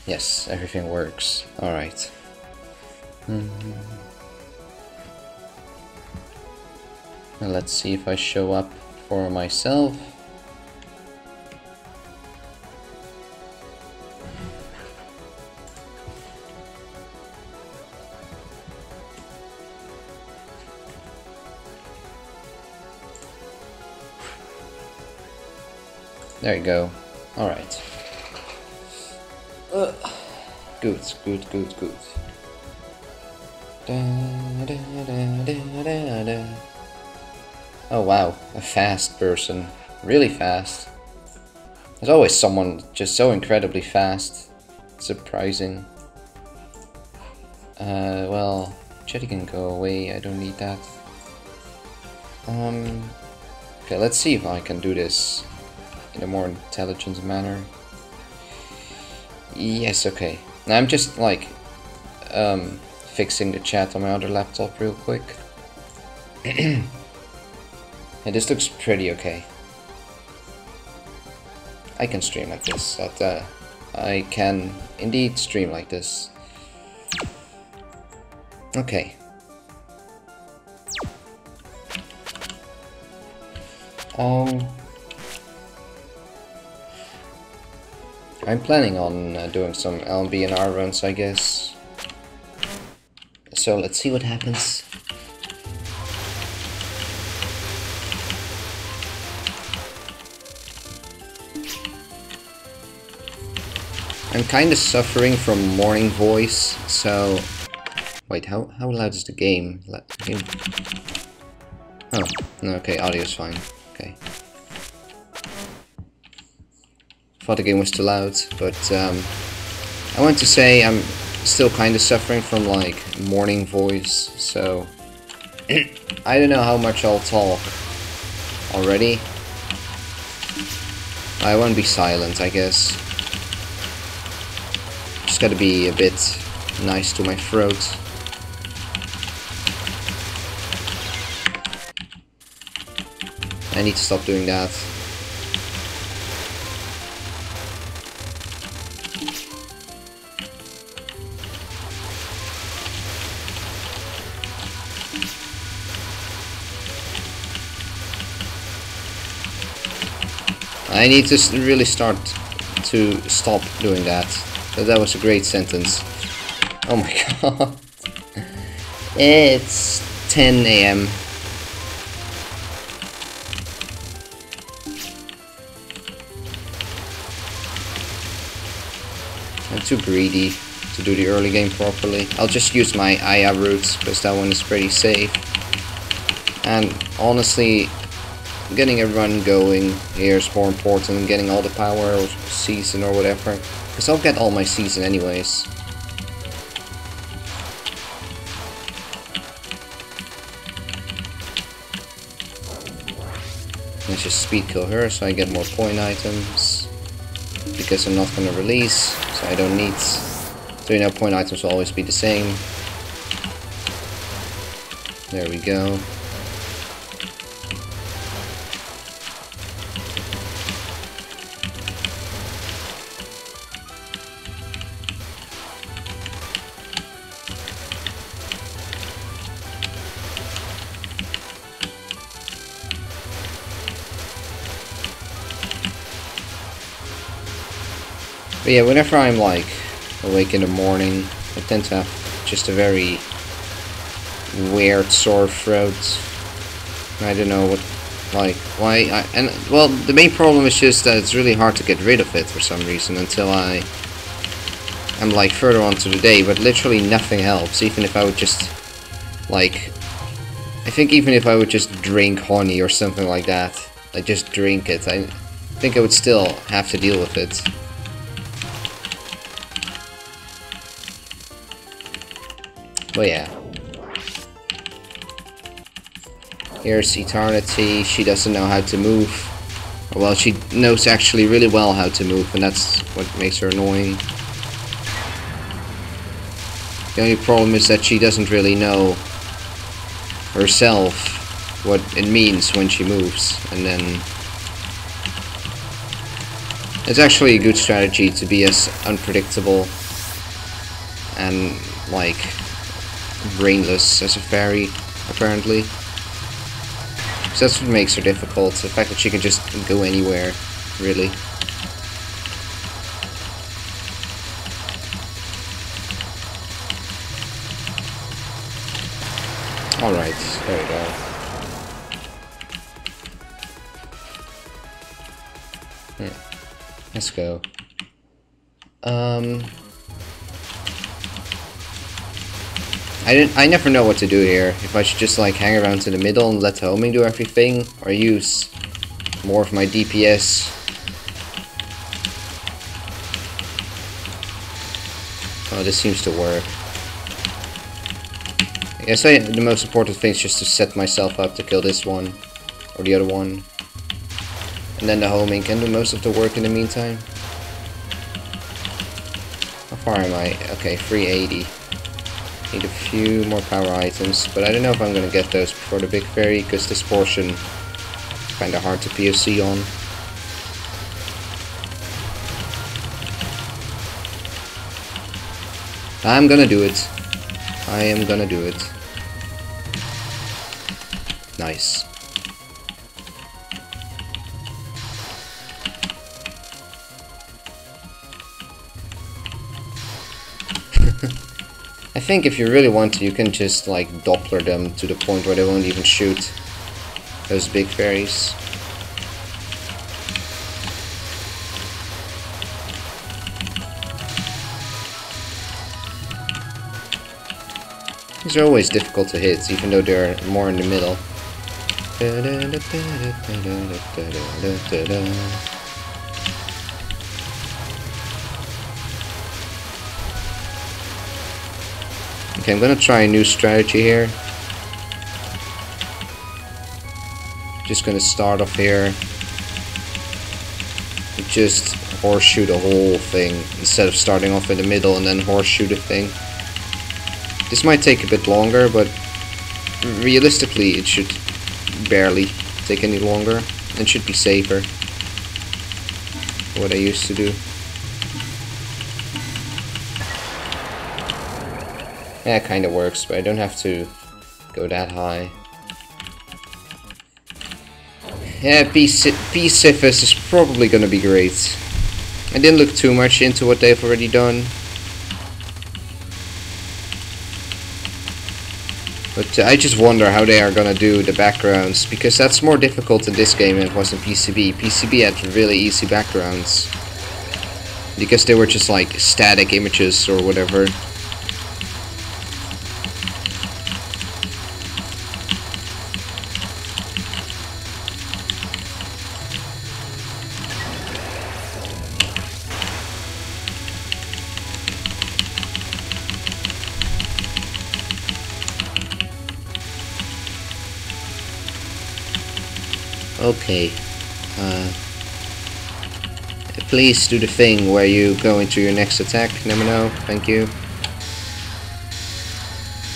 Yes, everything works. Alright. Now let's see if I show up for myself. There you go. Alright. Good, good, good, good. Oh wow, a fast person. Really fast. There's always someone just so incredibly fast. Surprising. Well, jetty can go away, I don't need that. Okay, let's see if I can do this in a more intelligent manner. Yes, okay. Now I'm just like fixing the chat on my other laptop real quick. And this looks pretty okay. I can stream like this. I can indeed stream like this. Okay. I'm planning on doing some LB and R runs, I guess. So let's see what happens. I'm kind of suffering from morning voice, so... Wait, how loud is the game? Oh, no, okay, audio's fine. Okay. Thought the game was too loud, but I want to say I'm still kind of suffering from like morning voice, so I don't know how much I'll talk already. I won't be silent, I guess. Just gotta be a bit nice to my throat. I need to stop doing that. I need to really start to stop doing that. That was a great sentence. Oh my god. It's 10 AM. I'm too greedy to do the early game properly. I'll just use my Aya routes, because that one is pretty safe. And honestly, getting a run going here is more important than getting all the power or season or whatever. Because I'll get all my season anyways. Let's just speed kill her so I get more point items. Because I'm not gonna release, so I don't need... So you know, point items will always be the same. There we go. But yeah, whenever I'm like awake in the morning, I tend to have just a very weird sore throat. I don't know what, like, why. Well, the main problem is just that it's really hard to get rid of it for some reason until I'm like further on to the day. But literally nothing helps, even if I would just like, I think even if I would just drink honey or something like that, like just drink it, I think I would still have to deal with it. But yeah. Here's Eternity. She doesn't know how to move. Well, she knows actually really well how to move, and that's what makes her annoying. The only problem is that she doesn't really know herself what it means when she moves, and then It's actually a good strategy to be as unpredictable and, like, brainless as a fairy, apparently. So that's what makes her difficult, the fact that she can just go anywhere, really. Alright, there we go. Let's go. I never know what to do here. If I should just like hang around to the middle and let the homing do everything, or use more of my DPS. Oh, this seems to work. I guess the most important thing is just to set myself up to kill this one, or the other one. And then the homing can do most of the work in the meantime. How far am I? Okay, 380. Need a few more power items, but I don't know if I'm gonna get those before the big fairy, because this portion is kinda hard to POC on. I'm gonna do it. I am gonna do it. Nice. I think if you really want to, you can just like Doppler them to the point where they won't even shoot those big fairies. These are always difficult to hit, even though they're more in the middle. Okay, I'm gonna try a new strategy here. Just gonna start off here. Just horseshoe the whole thing, instead of starting off in the middle and then horseshoe the thing. This might take a bit longer, but realistically it should barely take any longer and should be safer. What I used to do. Yeah, it kinda works, but I don't have to go that high. Yeah, P-Siphus is probably gonna be great. I didn't look too much into what they've already done. But I just wonder how they are gonna do the backgrounds, because that's more difficult in this game than it was in PCB. PCB had really easy backgrounds, because they were just like static images or whatever. Okay, please do the thing where you go into your next attack, Nemino, thank you.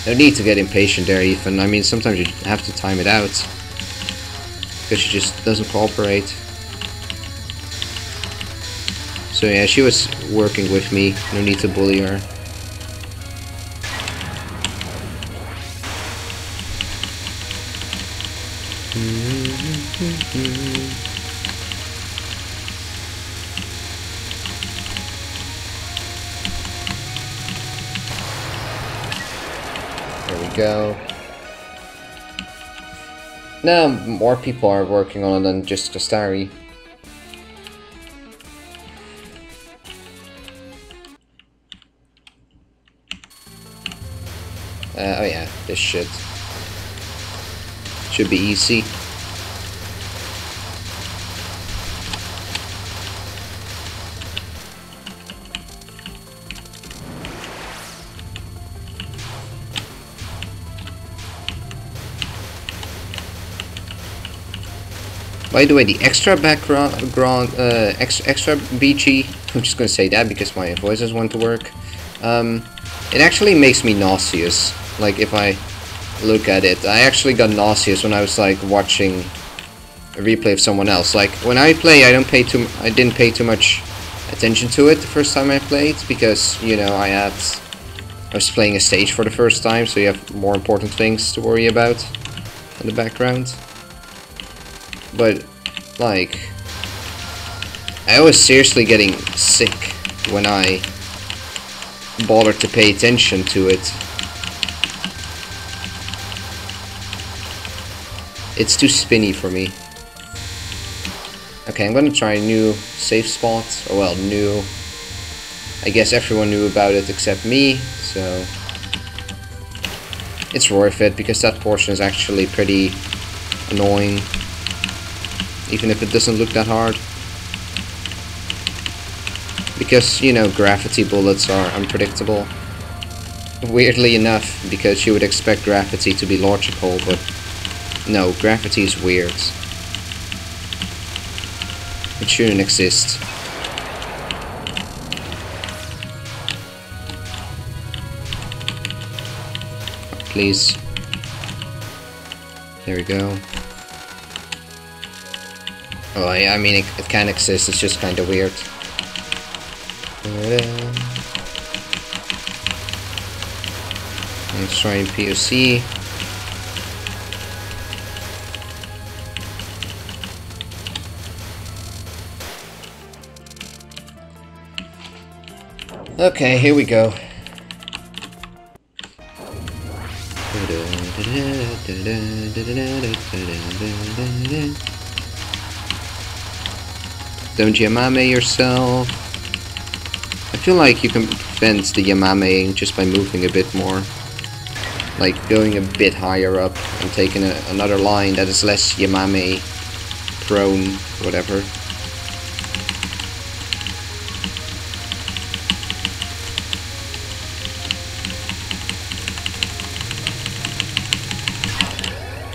No need to get impatient there, Ethan. I mean, sometimes you have to time it out, because she just doesn't cooperate. So yeah, she was working with me, no need to bully her. There we go. Now more people are working on it than just Astari. Oh yeah, this shit. Should be easy. By the way, the extra background, extra BG, I'm just gonna say that because my voices want to work. It actually makes me nauseous. Like if I look at it, I actually got nauseous when I was like watching a replay of someone else. Like when I play, I didn't pay too much attention to it the first time I played, because you know I was playing a stage for the first time, so you have more important things to worry about in the background. But like, I was seriously getting sick when I bothered to pay attention to it. It's too spinny for me. Okay, I'm gonna try a new safe spot. Or well, new. I guess everyone knew about it except me, so it's worth it because that portion is actually pretty annoying, even if it doesn't look that hard. Because, you know, gravity bullets are unpredictable. Weirdly enough, because you would expect gravity to be logical, but no, gravity is weird. It shouldn't exist. Please. There we go. Oh, I mean, it can exist, it's just kind of weird. Let's try in POC. Okay, here we go. Don't Yamame yourself. I feel like you can prevent the Yamameing just by moving a bit more. Like going a bit higher up and taking another line that is less Yamame prone, whatever.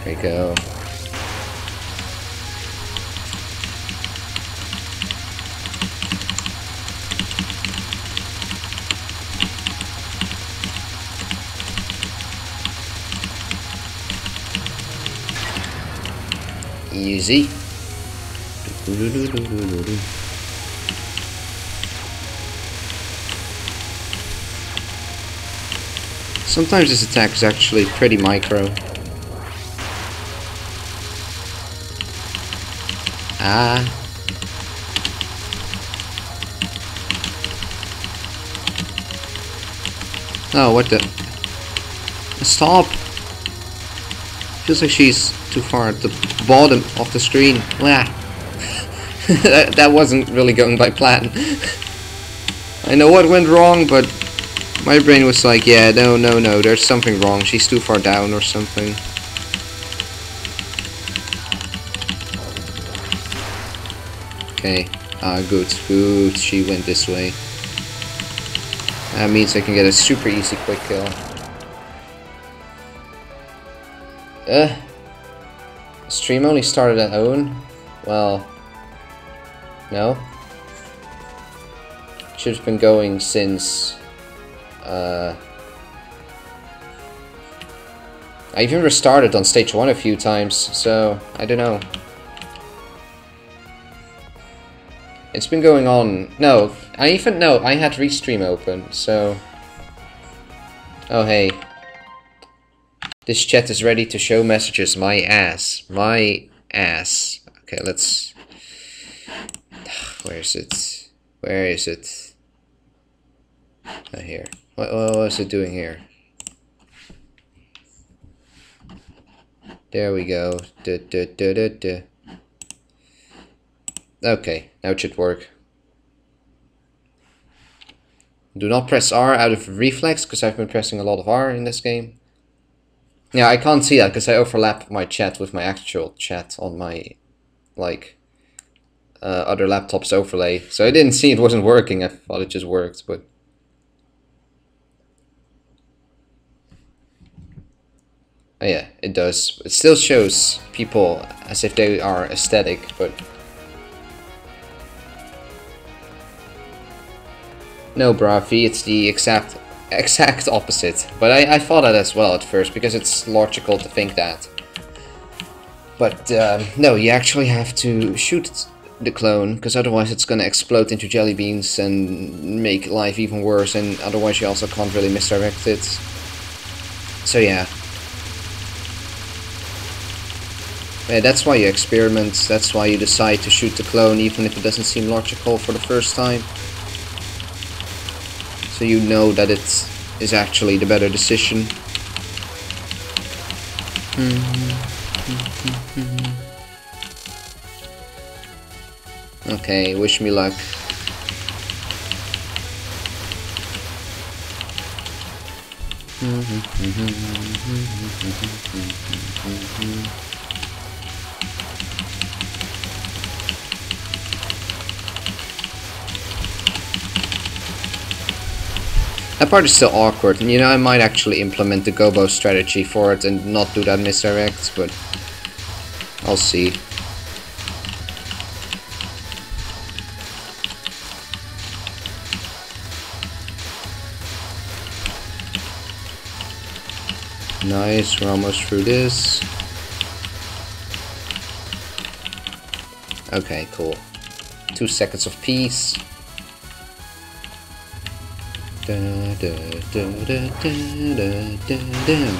There we go. Easy. Sometimes this attack is actually pretty micro. Ah. Oh, what the? Stop! Feels like she's too far at the bottom of the screen. Blah. that wasn't really going by plan. I know what went wrong, but my brain was like, yeah, no, there's something wrong. She's too far down or something. Okay, good, she went this way. That means I can get a super easy quick kill. Stream only started at Owen? Well, no. Should have been going since, I even restarted on stage 1 a few times, so, I don't know. It's been going on, no, I had Restream open, so. Oh hey. This chat is ready to show messages, my ass. My ass. Okay, let's... Where is it? Where is it? Oh, here. What is it doing here? There we go. Okay, now it should work. Do not press R out of reflex, because I've been pressing a lot of R in this game. Yeah, I can't see that because I overlap my chat with my actual chat on my, like, other laptop's overlay. So I didn't see it wasn't working, I thought it just worked, but... Oh yeah, it does. It still shows people as if they are aesthetic, but... No, Bravi, it's the exact opposite. But I thought that as well at first, because it's logical to think that. But no, you actually have to shoot the clone, because otherwise it's gonna explode into jelly beans and make life even worse, and otherwise you also can't really misdirect it. So yeah. Yeah, that's why you experiment, that's why you decide to shoot the clone even if it doesn't seem logical for the first time. So you know that it is actually the better decision. Okay, wish me luck. That part is still awkward, and you know, I might actually implement the Gobo strategy for it and not do that misdirect, but I'll see. Nice, we're almost through this. Okay, cool. 2 seconds of peace. Da, da, da, da, da, da, da.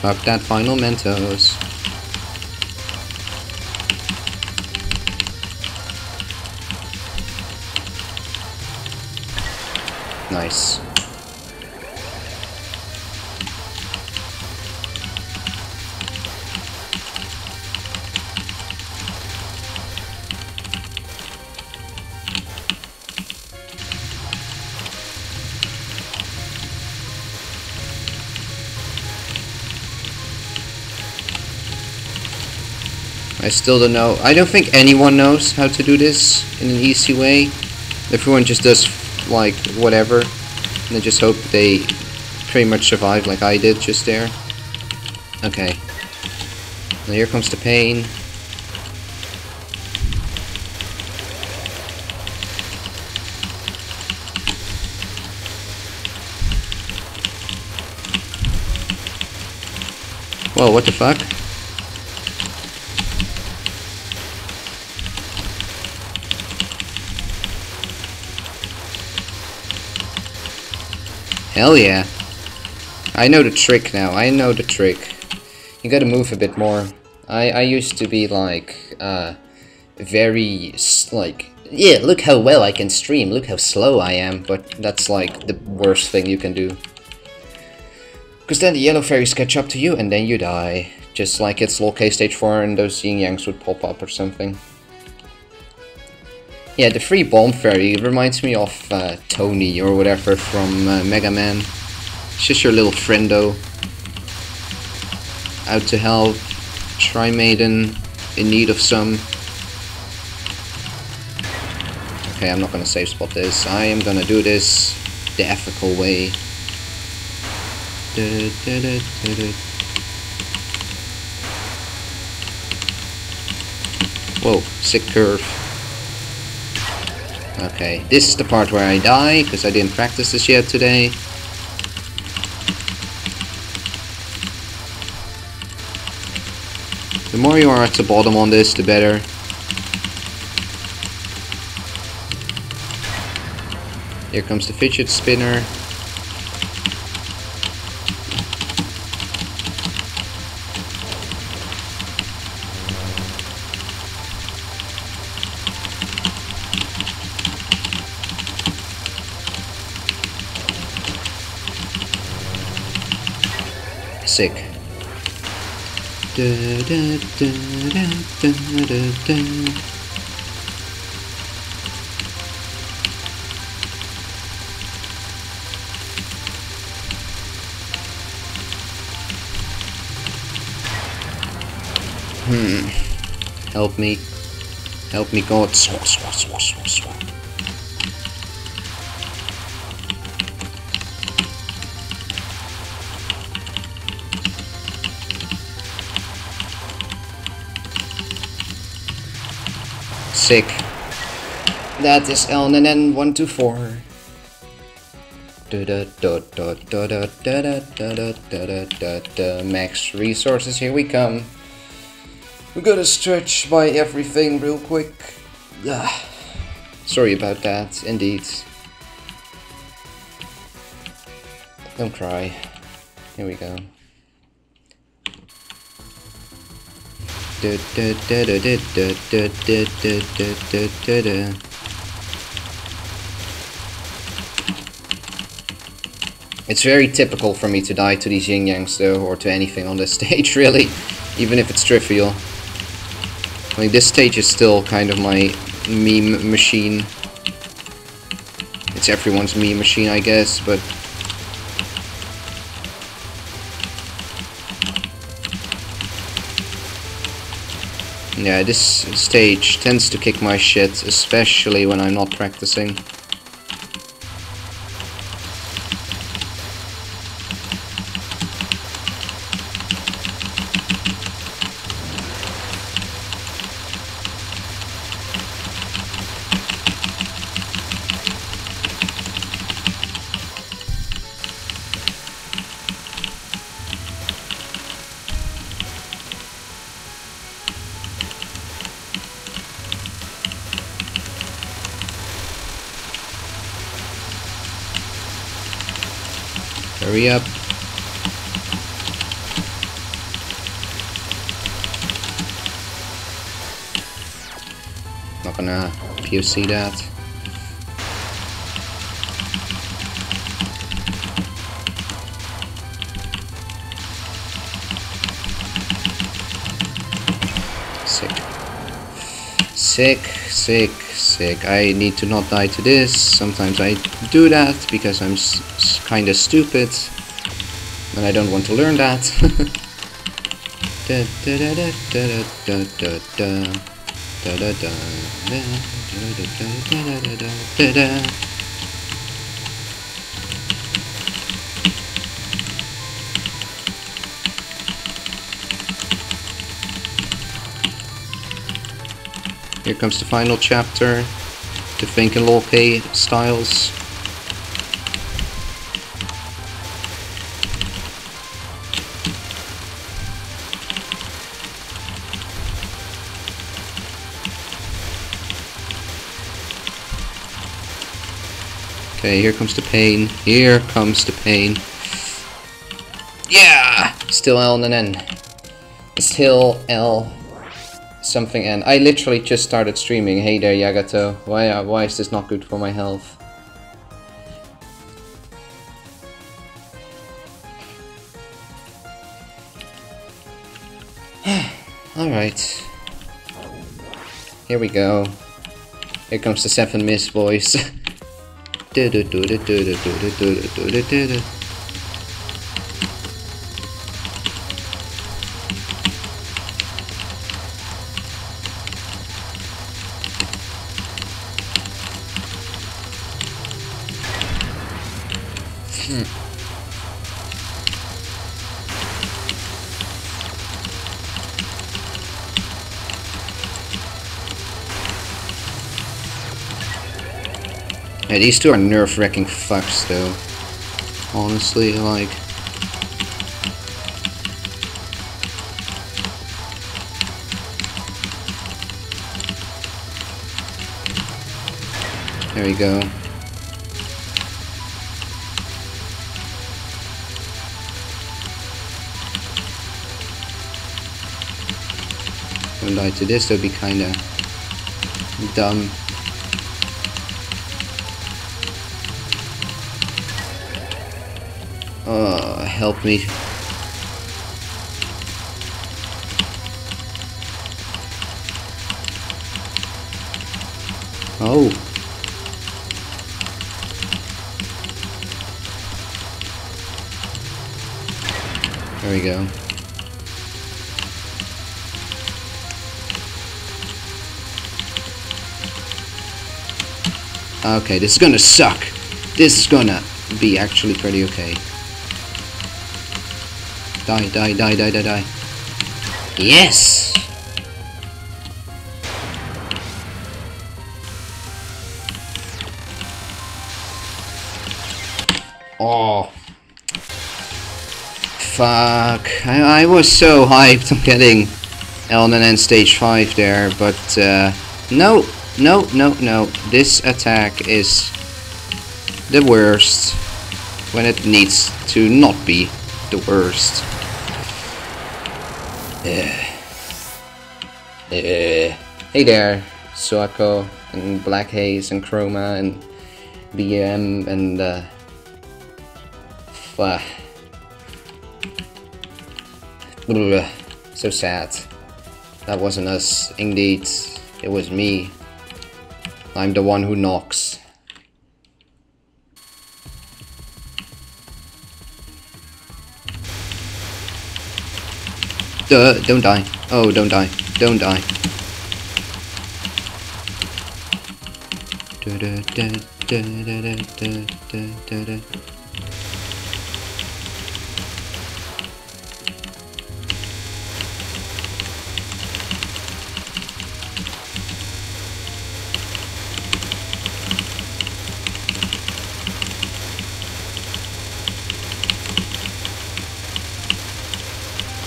Fuck that final Mentos. Nice. I still don't know. I don't think anyone knows how to do this in an easy way. Everyone just does like whatever, and I just hope they pretty much survive like I did just there. Okay. Now here comes the pain. Whoa, what the fuck? Hell yeah. I know the trick now. I know the trick. You gotta move a bit more. I used to be like, very, like, yeah, look how well I can stream, look how slow I am, but that's like the worst thing you can do. Because then the yellow fairies catch up to you and then you die. Just like it's Lol K stage 4 and those yin yangs would pop up or something. Yeah, the free bomb fairy reminds me of Tony or whatever from Mega Man. It's just your little friendo. Out to help. Tri-Maiden in need of some. Okay, I'm not gonna save spot this. I am gonna do this the ethical way. Whoa, sick curve. Okay, this is the part where I die, because I didn't practice this yet today. The more you are at the bottom on this, the better. Here comes the fidget spinner. Sick. Help me. Help me, God. Swat, swat, swat, swat, swat. Sick. That is LNN 124. Max resources, here we come. We gotta stretch by everything real quick. Sorry about that, indeed. Don't cry. Here we go. It's very typical for me to die to these yin-yangs though, or to anything on this stage really, even if it's trivial. Like, this stage is still kind of my meme machine. It's everyone's meme machine, I guess, but... yeah, this stage tends to kick my shit, especially when I'm not practicing. Hurry up. Not gonna POC that. Sick. I need to not die to this. Sometimes I do that because I'm kinda stupid, and I don't want to learn that. Here comes the final chapter, the Finkenlope styles. Okay, here comes the pain. Here comes the pain. Yeah! Still L and an N. Still L something N. I literally just started streaming. Hey there, Yagato. Why is this not good for my health? Alright. Here we go. Here comes the 7 miss voice. Yeah, these two are nerve-wracking fucks, though. Honestly, like... there we go. Don't die to this, that would be kinda dumb. Help me. Oh. There we go. Okay, this is gonna suck. This is gonna be actually pretty okay. Die, die, die, die, die, die. Yes! Oh. Fuck. I was so hyped on getting Elden End Stage 5 there, but no. This attack is the worst when it needs to not be the worst. Hey there, Suako and Black Haze and Chroma and BM and so sad. That wasn't us, indeed. It was me. I'm the one who knocks. Don't die. Oh, don't die. Don't die.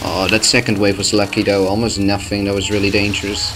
Oh, that second wave was lucky though, almost nothing, that was really dangerous.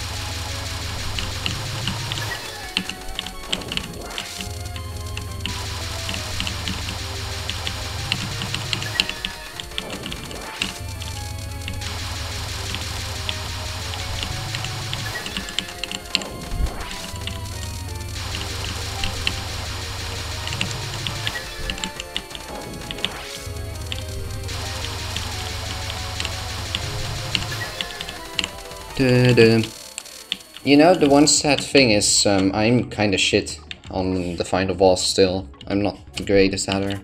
You know, the one sad thing is, I'm kinda shit on the final boss still. I'm not the greatest at her.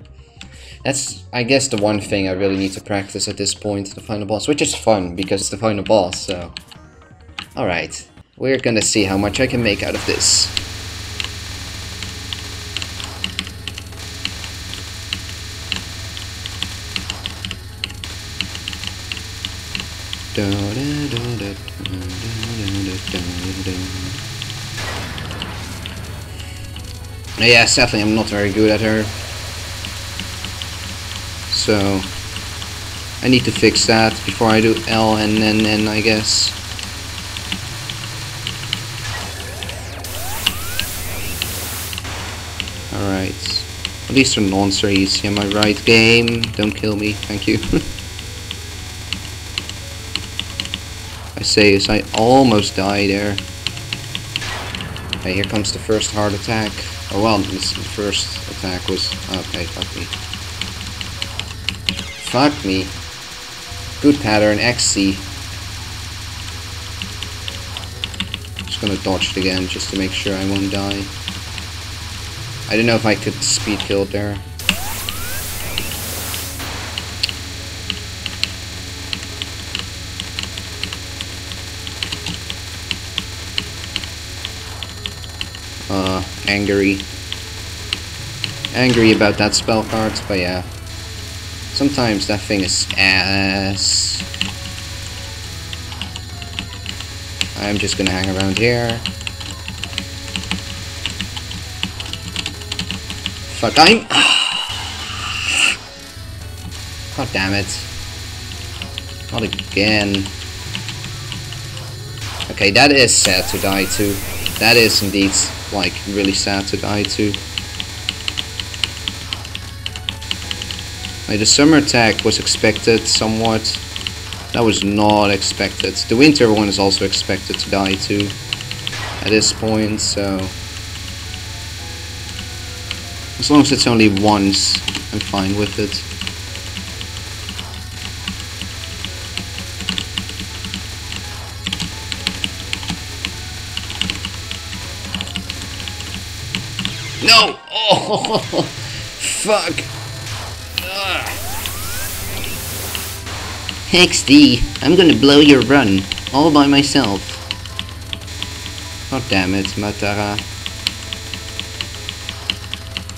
That's, I guess, the one thing I really need to practice at this point, the final boss, which is fun, because it's the final boss, so... Alright, we're gonna see how much I can make out of this. Yeah, sadly I'm not very good at her. So I need to fix that before I do L and then N, I guess. Alright. At least the nons are easy, am I right, game? Don't kill me, thank you. I say as I almost die there. Okay, here comes the first hard attack. Oh well, this first attack was... Okay, fuck me. Fuck me. Good pattern, XC. Just gonna dodge it again, just to make sure I won't die. I don't know if I could speed kill it there. Angry about that spell card, but yeah. Sometimes that thing is ass. I'm just gonna hang around here. Fuck, I'm... God damn it. Not again. Okay, that is sad to die to. That is indeed, like, really sad to die to. Like, the summer attack was expected somewhat. That was not expected. The winter one is also expected to die to at this point, so... As long as it's only once, I'm fine with it. No! Oh, fuck! XD, I'm gonna blow your run, all by myself. God damn it, Matara.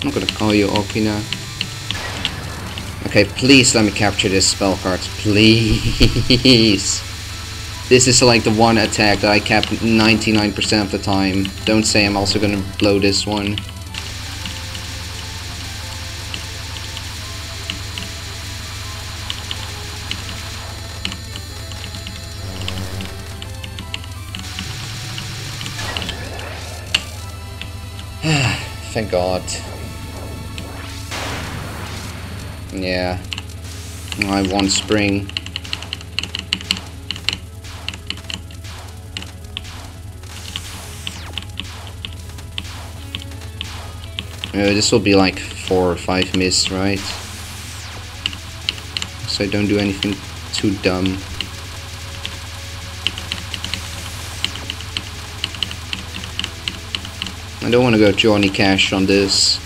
I'm not gonna call you Okina. Okay, please let me capture this spell card, please. This is like the one attack that I kept 99% of the time. Don't say I'm also gonna blow this one. thank God. Yeah. I want spring. This will be like 4 or 5 miss, right? So I don't do anything too dumb. I don't want to go Johnny Cash on this.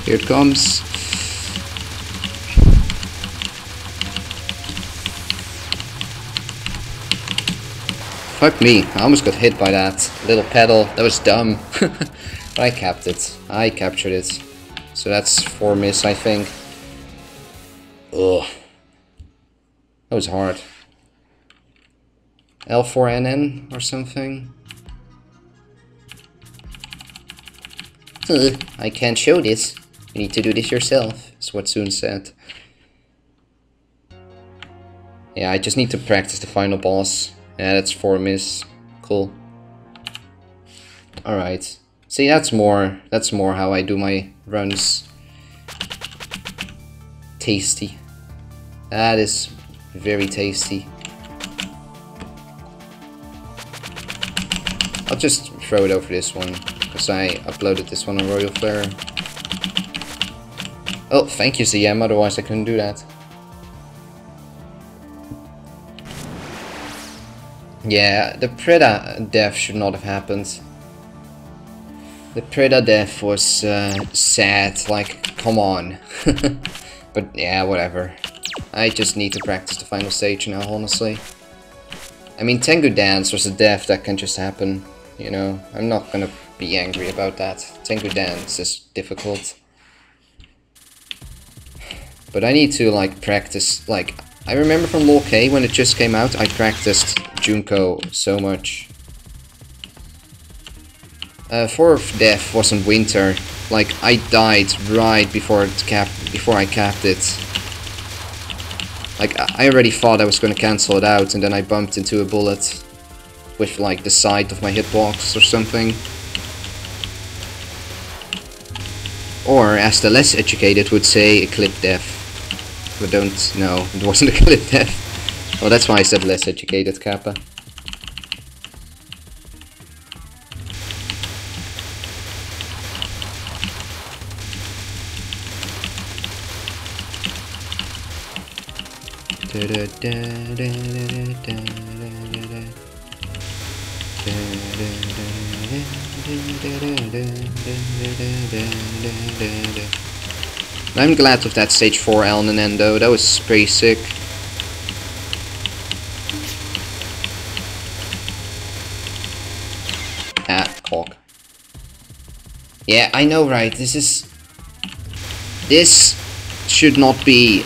Here it comes. Fuck me, I almost got hit by that little pedal. That was dumb. But I capped it. I captured it. So that's 4 miss, I think. Ugh. That was hard. L4NN or something? I can't show this. You need to do this yourself, is what Soon said. Yeah, I just need to practice the final boss. Yeah, that's 4 miss. Cool. Alright. See, that's more how I do my runs. Tasty. That is very tasty. I'll just throw it over this one, because I uploaded this one on Royal Flare. Oh, thank you, CM, otherwise I couldn't do that. Yeah, the Preda death should not have happened. The Preda death was sad, like, come on. But yeah, whatever. I just need to practice the final stage now, honestly. I mean, Tengu Dance was a death that can just happen, you know. I'm not gonna be angry about that. Tengu Dance is difficult. But I need to, like, practice, like, I remember from LoL-K when it just came out, I practiced Junko so much. 4th death was in winter. Like, I died right before I capped it. Like, I already thought I was gonna cancel it out, and then I bumped into a bullet with, like, the side of my hitbox or something. Or, as the less educated would say, a clip death. But don't know, it wasn't a clip death. Well, that's why I said less educated, Kappa. I'm glad of that stage 4 Elnanen though, that was pretty sick. Ah, cock. Yeah, I know, right, this should not be,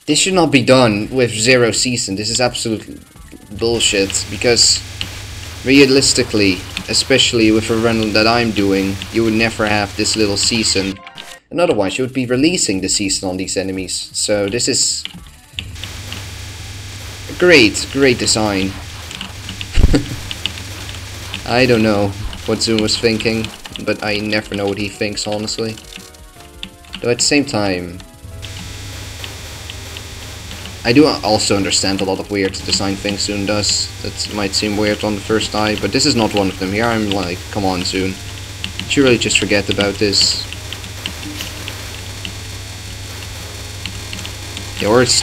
this should not be done with 0 season. This is absolute bullshit, because realistically, especially with a run that I'm doing, you would never have this little season. And otherwise you would be releasing the season on these enemies. So this is a great design. I don't know what Zoom was thinking, but I never know what he thinks, honestly. Though at the same time, I do also understand a lot of weird design things Zoom does. That might seem weird on the first eye, but this is not one of them. Here I'm like, come on Zoom. Did you really just forget about this? Yours.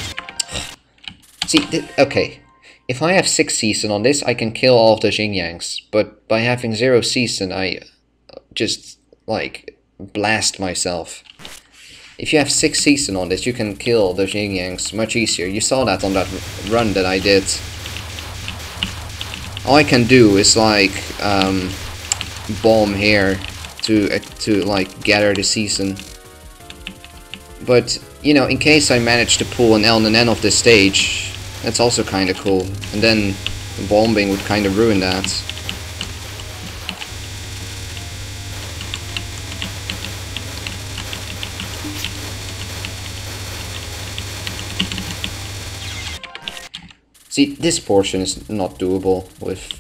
See, okay. If I have 6 season on this, I can kill all of the Yin Yangs. But by having 0 season, I just, like, blast myself. If you have 6 season on this, you can kill those Yin Yangs much easier. You saw that on that run that I did. All I can do is like bomb here to like gather the season. But you know, in case I manage to pull an L and an N off this stage, that's also kind of cool. And then bombing would kind of ruin that. See, this portion is not doable with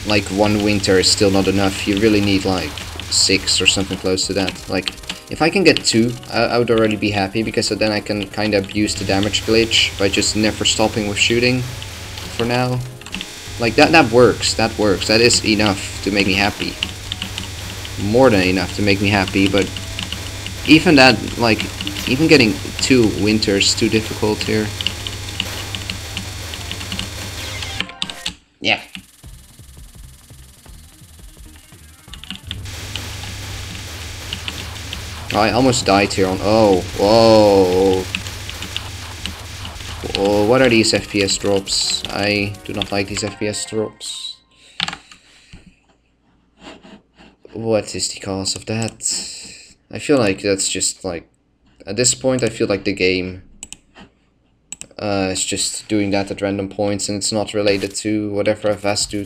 like one winter is still not enough. You really need like 6 or something close to that. Like, if I can get 2, I would already be happy, because then I can kind of abuse the damage glitch by just never stopping with shooting for now. Like, that works, that works. That is enough to make me happy. More than enough to make me happy, but even that, like, even getting 2 winters too difficult here. Yeah. Oh, I almost died here on... Oh, whoa. Whoa, what are these FPS drops? I do not like these FPS drops. What is the cause of that? I feel like that's just like... At this point, I feel like the game is just doing that at random points, and it's not related to whatever I fast do.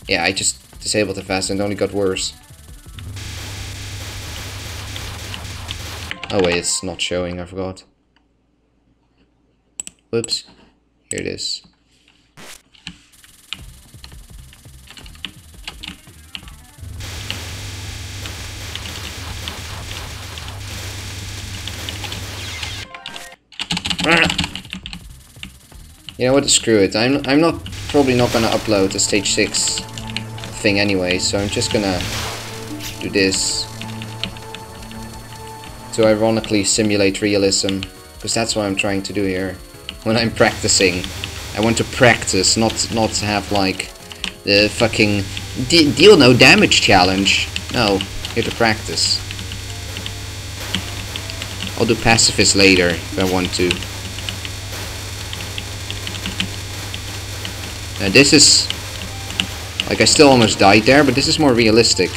Yeah, I just disabled the fast and it only got worse. Oh wait, it's not showing, I forgot. Whoops. Here it is. You know what, screw it. I'm not probably not gonna upload the stage 6 thing anyway, so I'm just gonna do this to ironically simulate realism, because that's what I'm trying to do here. When I'm practicing, I want to practice, not have like the fucking deal no damage challenge. No, here to practice. I'll do pacifist later if I want to. Now this is like, I still almost died there, but this is more realistic.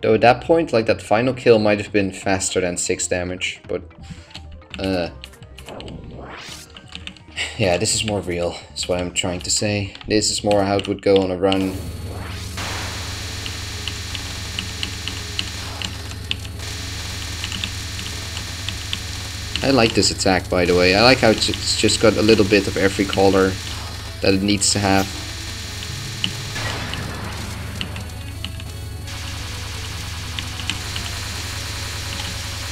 Though at that point, like, that final kill might have been faster than 6 damage, but yeah, this is more real, is what I'm trying to say. This is more how it would go on a run. I like this attack, by the way. I like how it's just got a little bit of every color that it needs to have.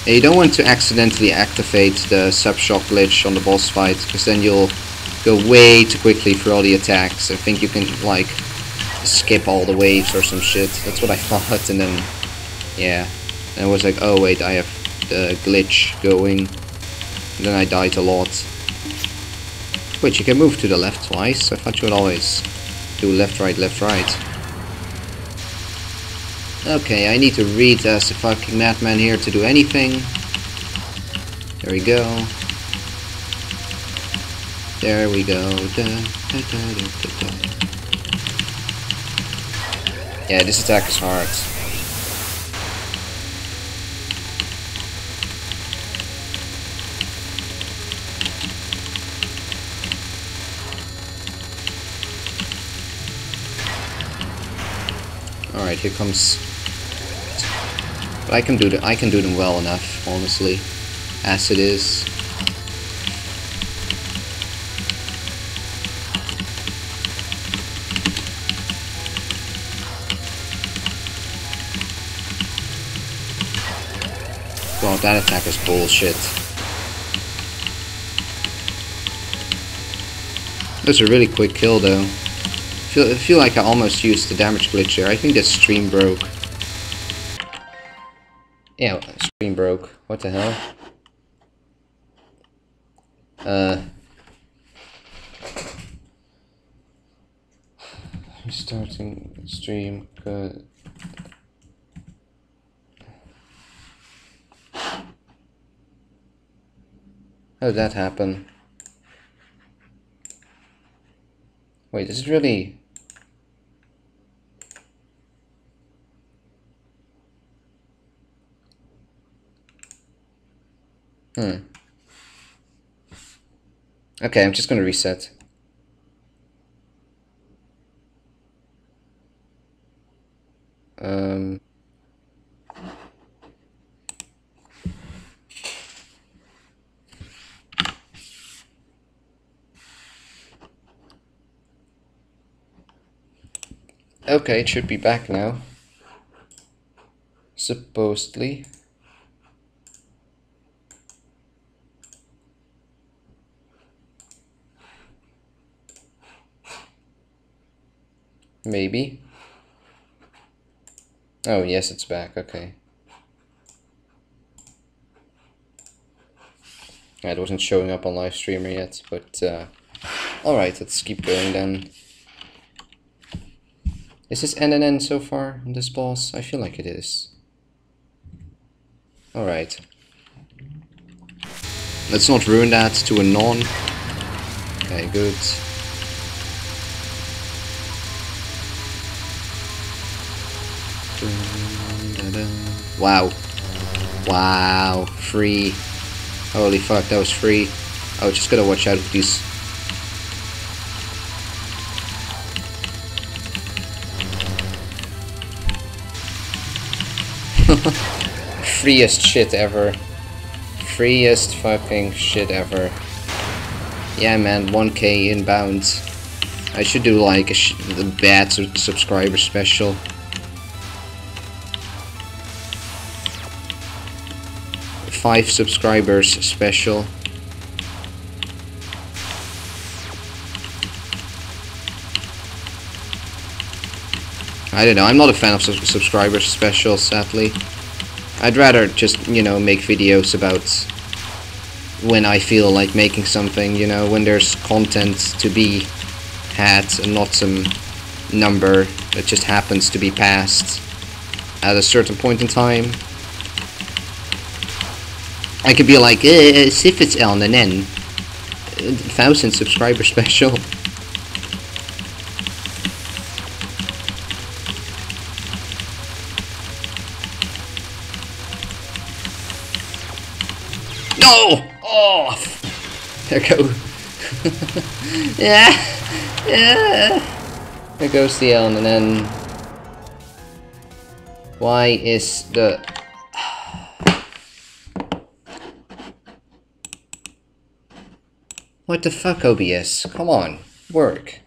And you don't want to accidentally activate the sub-shock glitch on the boss fight, because then you'll go way too quickly through all the attacks. I think you can, like, skip all the waves or some shit. That's what I thought, and then, yeah. And I was like, oh wait, I have the glitch going. And then I died a lot. Wait, you can move to the left twice? I thought you would always do left, right, left, right. Okay, I need to read as a fucking madman here to do anything. There we go. There we go. Yeah, this attack is hard. Alright, here comes... But I can do them well enough, honestly, as it is. Well, that attack is bullshit. was a really quick kill though. I feel like I almost used the damage glitch there. I think that stream broke. Yeah, stream broke. What the hell? Starting stream. Good. How did that happen? Wait, is it really... Okay, I'm just gonna reset. Okay, it should be back now. Supposedly. Maybe. Oh, yes, it's back. Okay. It wasn't showing up on live streamer yet, but alright, let's keep going then. Is this NNN so far on this boss? I feel like it is. Alright. Let's not ruin that to a non. Okay, good. Wow. Wow. Free. Holy fuck, that was free. I was just gotta watch out with these. Freest shit ever. Freest fucking shit ever. Yeah, man, 1K inbound. I should do like a bad subscriber special. Five subscribers special. I don't know, I'm not a fan of subscriber specials, sadly. I'd rather just, you know, make videos about when I feel like making something, you know, when there's content to be had and not some number that just happens to be passed at a certain point in time. I could be like, if it's LNN, 1,000 subscriber special. No! Oh! There goes. Yeah! Yeah! There goes the LNN. Why is the... What the fuck, OBS? Come on, work.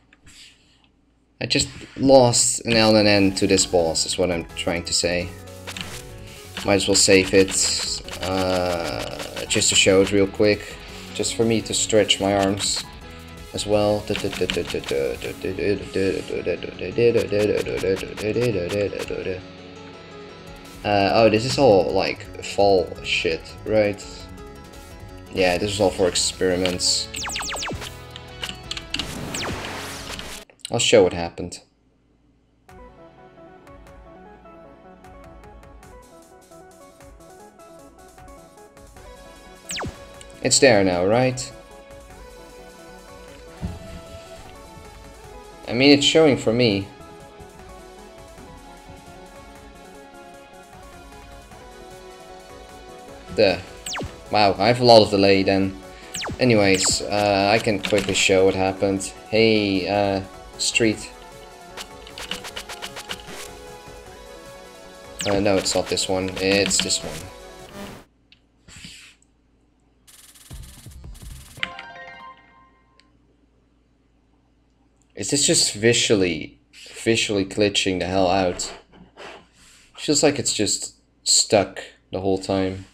I just lost an LNN to this boss, is what I'm trying to say. Might as well save it, just to show it real quick. Just for me to stretch my arms as well. Oh, this is all like fall shit, right? Yeah, this is all for experiments. I'll show what happened. It's there now, right? I mean, it's showing for me. Wow, I have a lot of delay then. Anyways, I can quickly show what happened. Hey, Street. No, it's not this one. It's this one. Is this just visually glitching the hell out? Feels like it's just stuck the whole time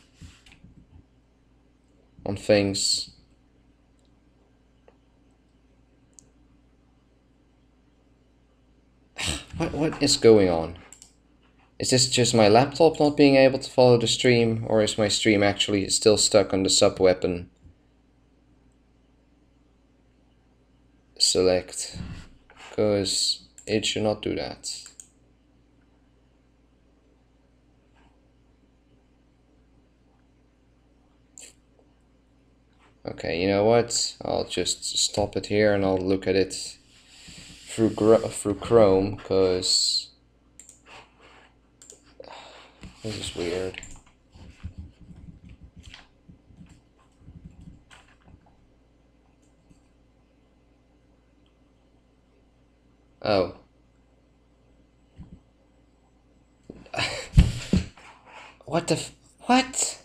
on things. What is going on? Is this just my laptop not being able to follow the stream, or is my stream actually still stuck on the sub-weapon? Select, because it should not do that. Okay, you know what? I'll just stop it here and I'll look at it through Chrome, because this is weird. Oh. What the what?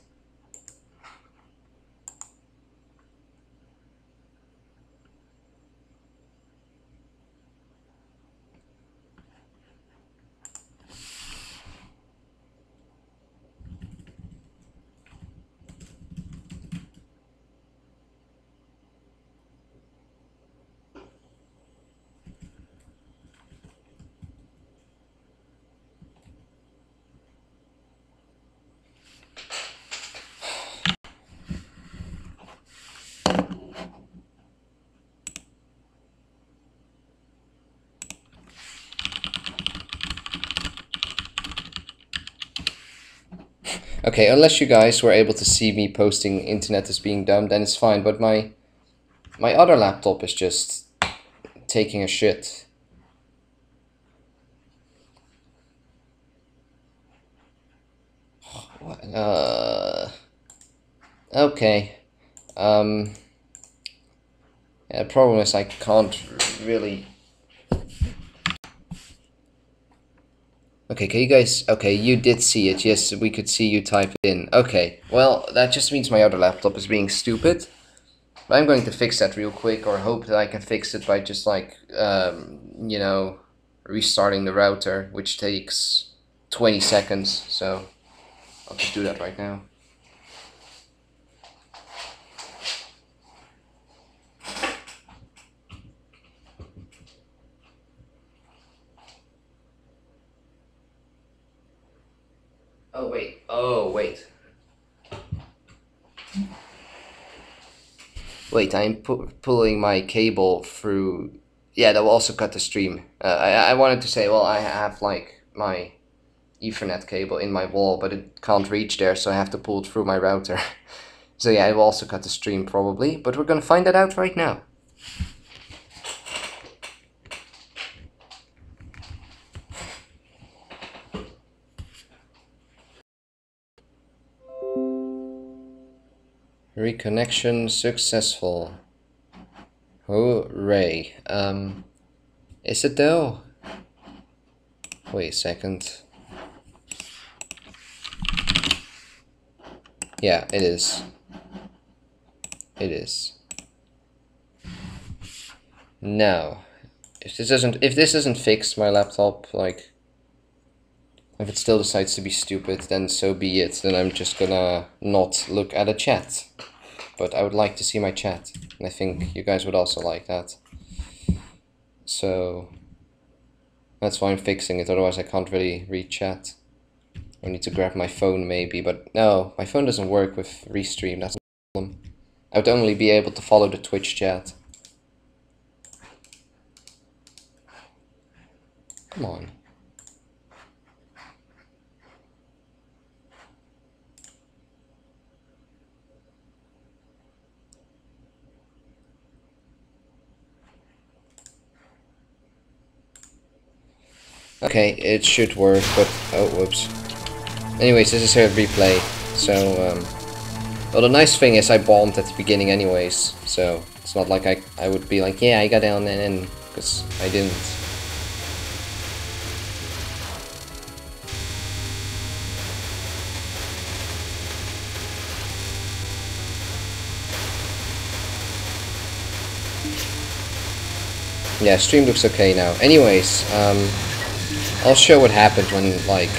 Okay, unless you guys were able to see me posting internet is being dumb, then it's fine, but my other laptop is just taking a shit. Okay. Yeah, the problem is I can't really... Okay, can you guys... Okay, you did see it. Yes, we could see you type it in. Okay, well, that just means my other laptop is being stupid. But I'm going to fix that real quick, or hope that I can fix it by just, like, you know, restarting the router, which takes 20 seconds. So, I'll just do that right now. Oh, wait. Oh, wait. Wait, I'm pulling my cable through... Yeah, that will also cut the stream. I wanted to say, well, I have, like, my Ethernet cable in my wall, but it can't reach there, so I have to pull it through my router. So yeah, it will also cut the stream, probably. But we're gonna find that out right now. Reconnection successful. Hooray. Is it though? Wait a second. Yeah, it is. It is. Now, if this isn't fixed, my laptop, like, if it still decides to be stupid, then so be it. Then I'm just gonna not look at a chat. But I would like to see my chat, and I think you guys would also like that. So that's why I'm fixing it, otherwise I can't really read chat. I need to grab my phone maybe, but no, my phone doesn't work with Restream, that's a problem. I would only be able to follow the Twitch chat. Come on. Okay, it should work, but oh, whoops. Anyways, this is a replay, so, well, the nice thing is I bombed at the beginning anyways, so it's not like I would be like, yeah, I got down and in, because I didn't. Yeah, stream looks okay now. Anyways, I'll show what happened when, like...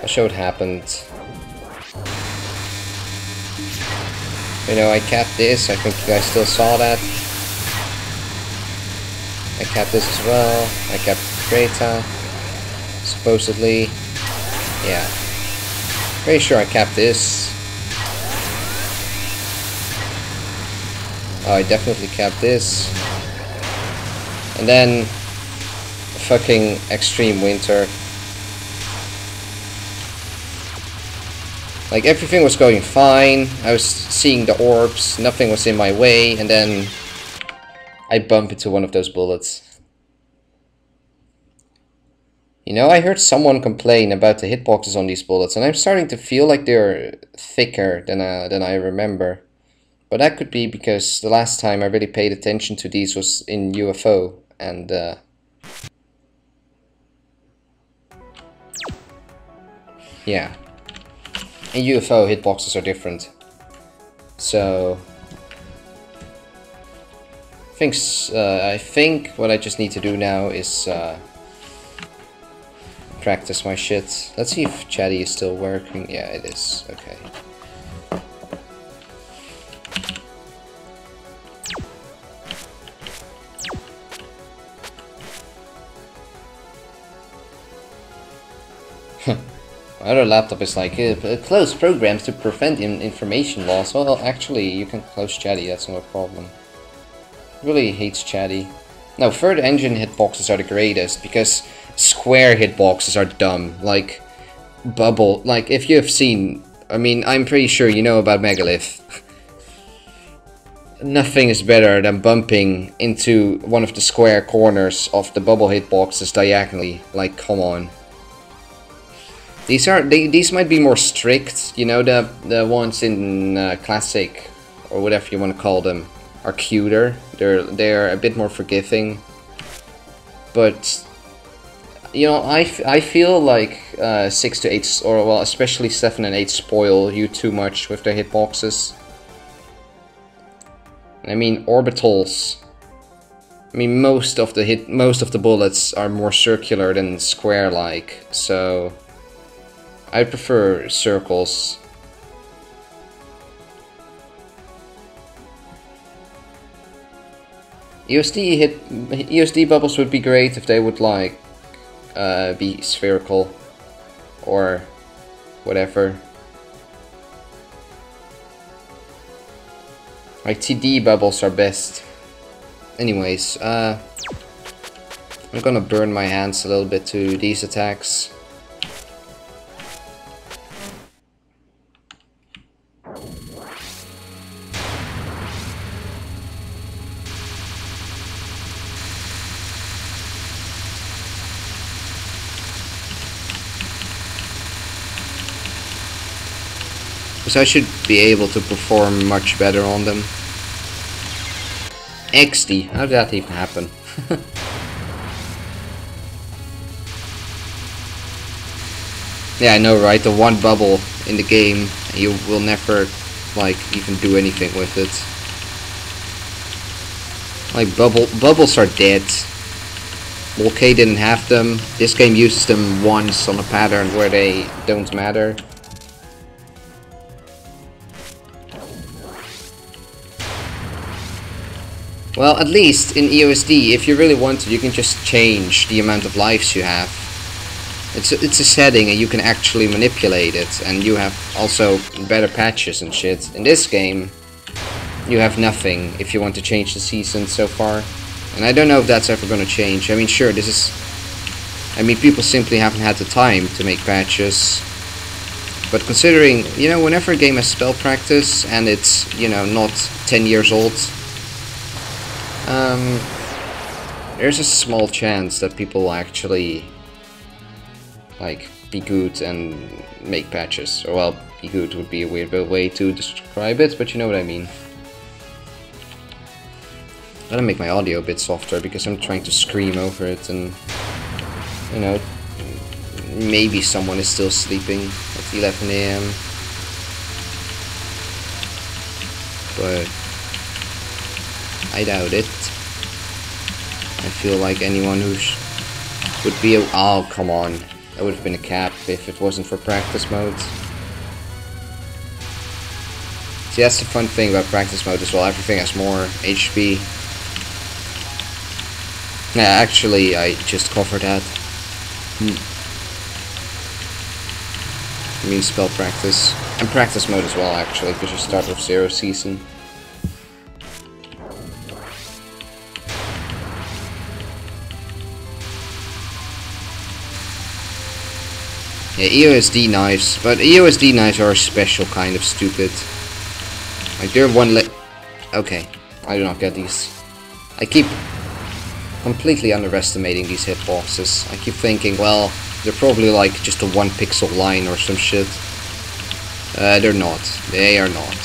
I'll show what happened. You know, I capped this, I think you guys still saw that. I capped this as well. I capped Greta. Supposedly. Yeah. Pretty sure I capped this. Oh, I definitely capped this. And then fucking Extreme Winter. Like, everything was going fine. I was seeing the orbs, nothing was in my way, and then I bump into one of those bullets. You know, I heard someone complain about the hitboxes on these bullets, and I'm starting to feel like they're thicker than I remember. But that could be because the last time I really paid attention to these was in UFO, and yeah. In UFO, hitboxes are different. So I think what I just need to do now is practice my shit. Let's see if Chatty is still working. Yeah, it is. Okay. My other laptop is like, close programs to prevent information loss. Well, actually, you can close Chatty, that's not a problem. Really hates Chatty. Now, third engine hitboxes are the greatest, because square hitboxes are dumb. Like, Bubble, like, if you have seen, I mean, I'm pretty sure you know about Megalith. Nothing is better than bumping into one of the square corners of the Bubble hitboxes diagonally. Like, come on. These might be more strict, you know, the ones in Classic, or whatever you want to call them, are cuter. They're a bit more forgiving. But, you know, I feel like 6 to 8, or well, especially 7 and 8 spoil you too much with their hitboxes. I mean, orbitals. I mean, most of the bullets are more circular than square-like, so I prefer circles. EOSD bubbles would be great if they would like be spherical or whatever. Like TD bubbles are best. Anyways, I'm gonna burn my hands a little bit to these attacks. Because I should be able to perform much better on them. XD, how did that even happen? Yeah, I know, right? The one bubble in the game, you will never, like, even do anything with it. Like, bubbles are dead. Volcade didn't have them. This game uses them once on a pattern where they don't matter. Well, at least in EOSD, if you really want to, you can just change the amount of lives you have. It's a setting and you can actually manipulate it, and you have also better patches and shit. In this game, you have nothing if you want to change the season so far. And I don't know if that's ever going to change. I mean, sure, this is... I mean, people simply haven't had the time to make patches. But considering, you know, whenever a game has spell practice and it's, you know, not 10 years old... there's a small chance that people will actually, like, be good and make patches. Or, well, be good would be a weird way to describe it, but you know what I mean. I'm gonna make my audio a bit softer because I'm trying to scream over it, and, you know, maybe someone is still sleeping at 11 AM. But I doubt it. I feel like anyone who would be a... Oh, come on. That would have been a cap if it wasn't for practice modes. See, that's the fun thing about practice mode as well. Everything has more HP. Yeah, actually, I just covered that. I mean spell practice. And practice mode as well, actually, because you start with 0 season. Yeah, EOSD knives, but EOSD knives are a special kind of stupid. Like, they're okay, I do not get these. I keep completely underestimating these hitboxes. I keep thinking, well, they're probably like just a 1 pixel line or some shit. They're not. They are not.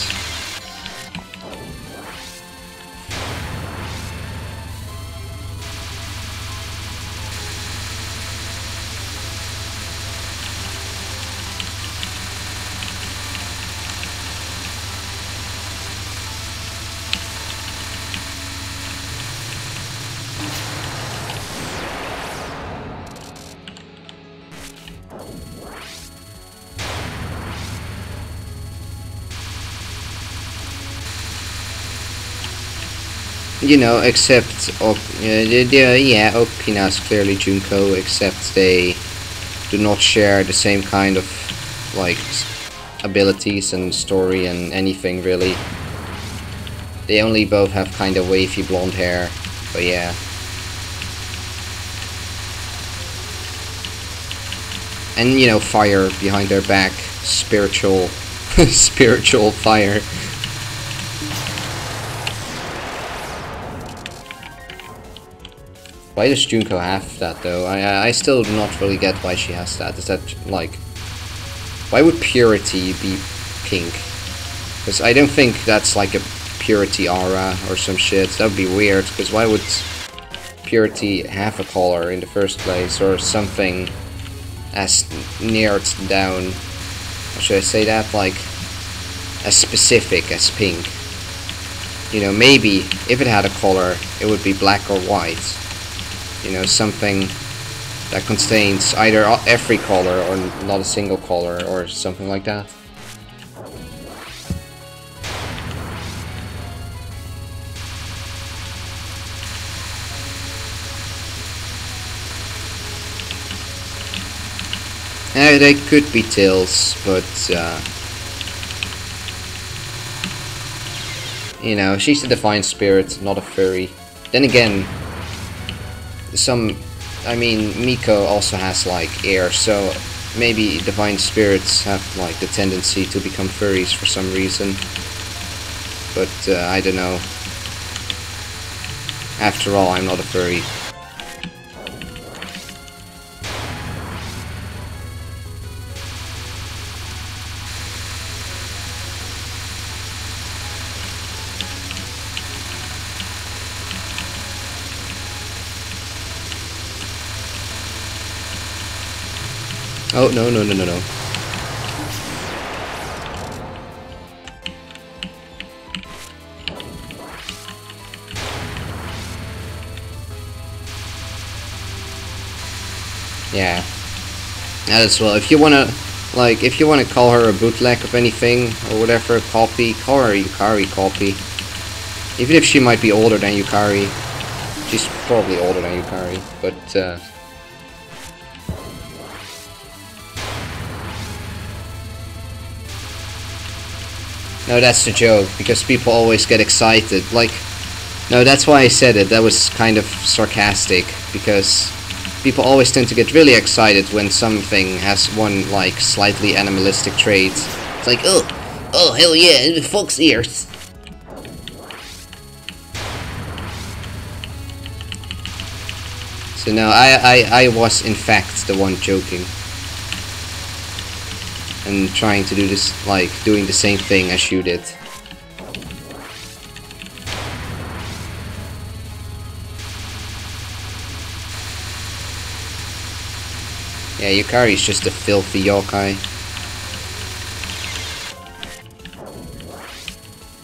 You know, except yeah, Okina is clearly Junko, except they do not share the same kind of like abilities and story and anything really. They only both have kind of wavy blonde hair, but yeah. And you know, fire behind their back, spiritual, spiritual fire. Why does Junko have that though? I still do not really get why she has that. Is that like, why would Purity be pink? Because I don't think that's like a Purity aura or some shit. That would be weird. Because why would Purity have a color in the first place or something as narrowed down? Or should I say that, like as specific as pink? You know, maybe if it had a color, it would be black or white. You know, something that contains either every color or not a single color or something like that. They could be tails, but you know, she's a divine spirit, not a furry. Then again, I mean, Miko also has like air, so maybe divine spirits have like the tendency to become furries for some reason. But I don't know. After all, I'm not a furry. Oh, no. Yeah. As well, if you wanna, like, if you wanna call her a bootleg of anything, or whatever, copy, call her Yukari copy. Even if she might be older than Yukari. She's probably older than Yukari, but, no, that's the joke, because people always get excited, like, no, that's why I said it, that was kind of sarcastic, because people always tend to get really excited when something has one, like, slightly animalistic trait. It's like, oh, hell yeah, fox ears. So no, I was in fact the one joking. And trying to do this, like, doing the same thing as you did. Yeah, Yukari is just a filthy yokai.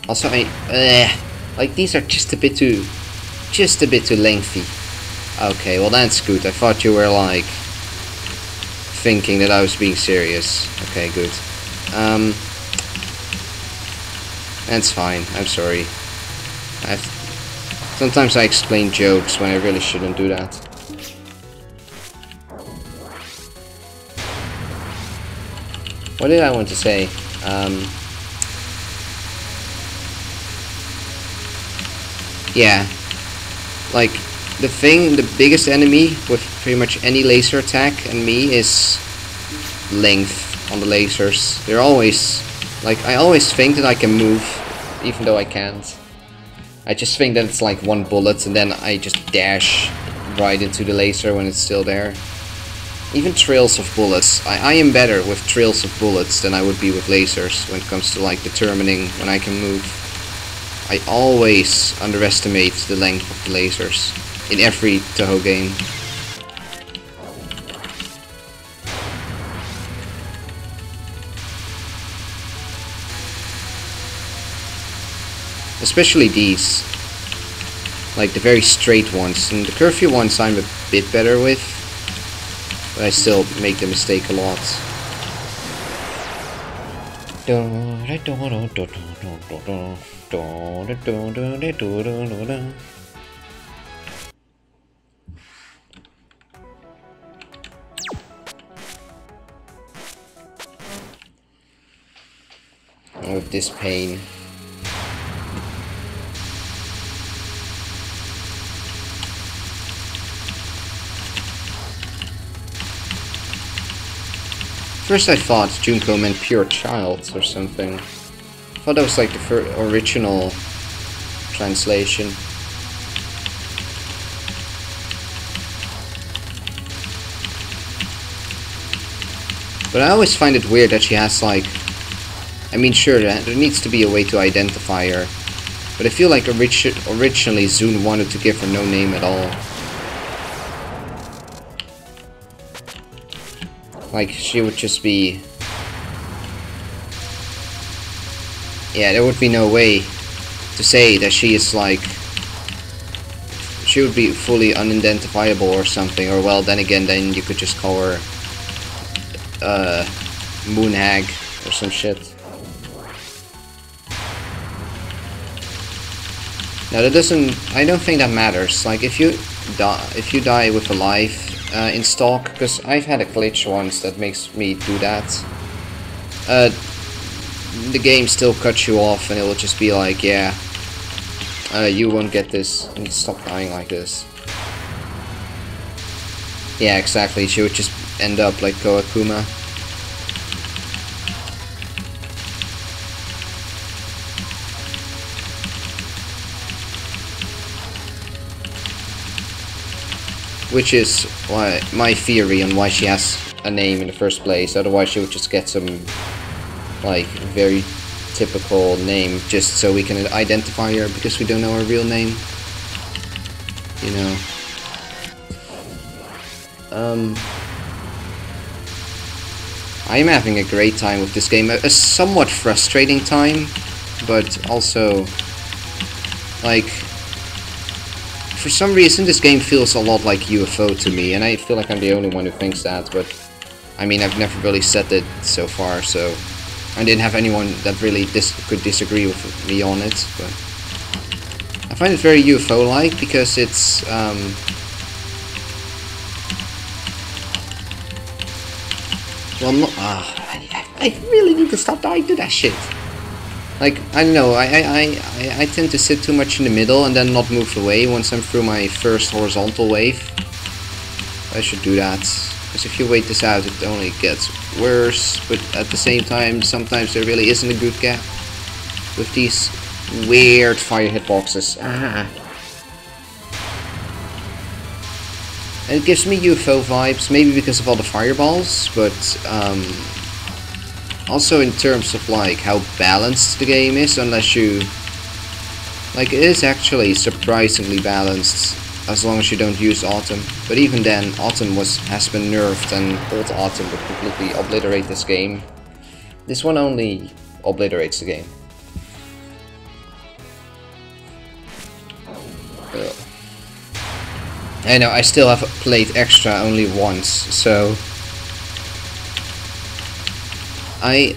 Also, like, these are just a bit too lengthy. Okay, well that's good. I thought you were, like, thinking that I was being serious. Okay, good. That's fine. I'm sorry. Sometimes I explain jokes when I really shouldn't do that. What did I want to say? Yeah, like the biggest enemy with pretty much any laser attack and me is length on the lasers. They're always, like, I always think that I can move, even though I can't. I just think that it's like one bullet and then I just dash right into the laser when it's still there. Even trails of bullets. I am better with trails of bullets than I would be with lasers when it comes to like determining when I can move. I always underestimate the length of the lasers in every Touhou game. Especially these, like the very straight ones, and the curvy ones I'm a bit better with, but I still make the mistake a lot. With this pain. First I thought Junko meant pure child or something. I thought that was like the original translation. But I always find it weird that she has like... I mean, sure, there needs to be a way to identify her. But I feel like originally ZUN wanted to give her no name at all. Like, she would just be... Yeah, there would be no way to say that she is like... She would be fully unidentifiable or something, or well, then again, then you could just call her... Moon Hag or some shit. Now that doesn't... I don't think that matters. Like, if you die with a life... in stock, because I've had a glitch once that makes me do that. The game still cuts you off and it will just be like, yeah, you won't get this, and stop dying like this. Yeah, exactly, she would just end up like Koakuma. Which is why my theory on why she has a name in the first place. Otherwise she would just get some like very typical name just so we can identify her because we don't know her real name. You know. I am having a great time with this game. A somewhat frustrating time, but also like for some reason this game feels a lot like UFO to me, and I feel like I'm the only one who thinks that, but I mean, I've never really said it so far, so I didn't have anyone that really could disagree with me on it, but I find it very UFO-like because it's well, not, I really need to stop dying to that shit. Like, I don't know, I tend to sit too much in the middle and then not move away once I'm through my first horizontal wave. I should do that, because if you wait this out it only gets worse, but at the same time sometimes there really isn't a good gap with these weird fire hitboxes. And it gives me UFO vibes, maybe because of all the fireballs, but also in terms of like how balanced the game is, unless you... Like, it is actually surprisingly balanced as long as you don't use Autumn. But even then, Autumn has been nerfed, and old Autumn would completely obliterate this game. This one only obliterates the game. Ugh. I know, I still have played Extra only once, so... I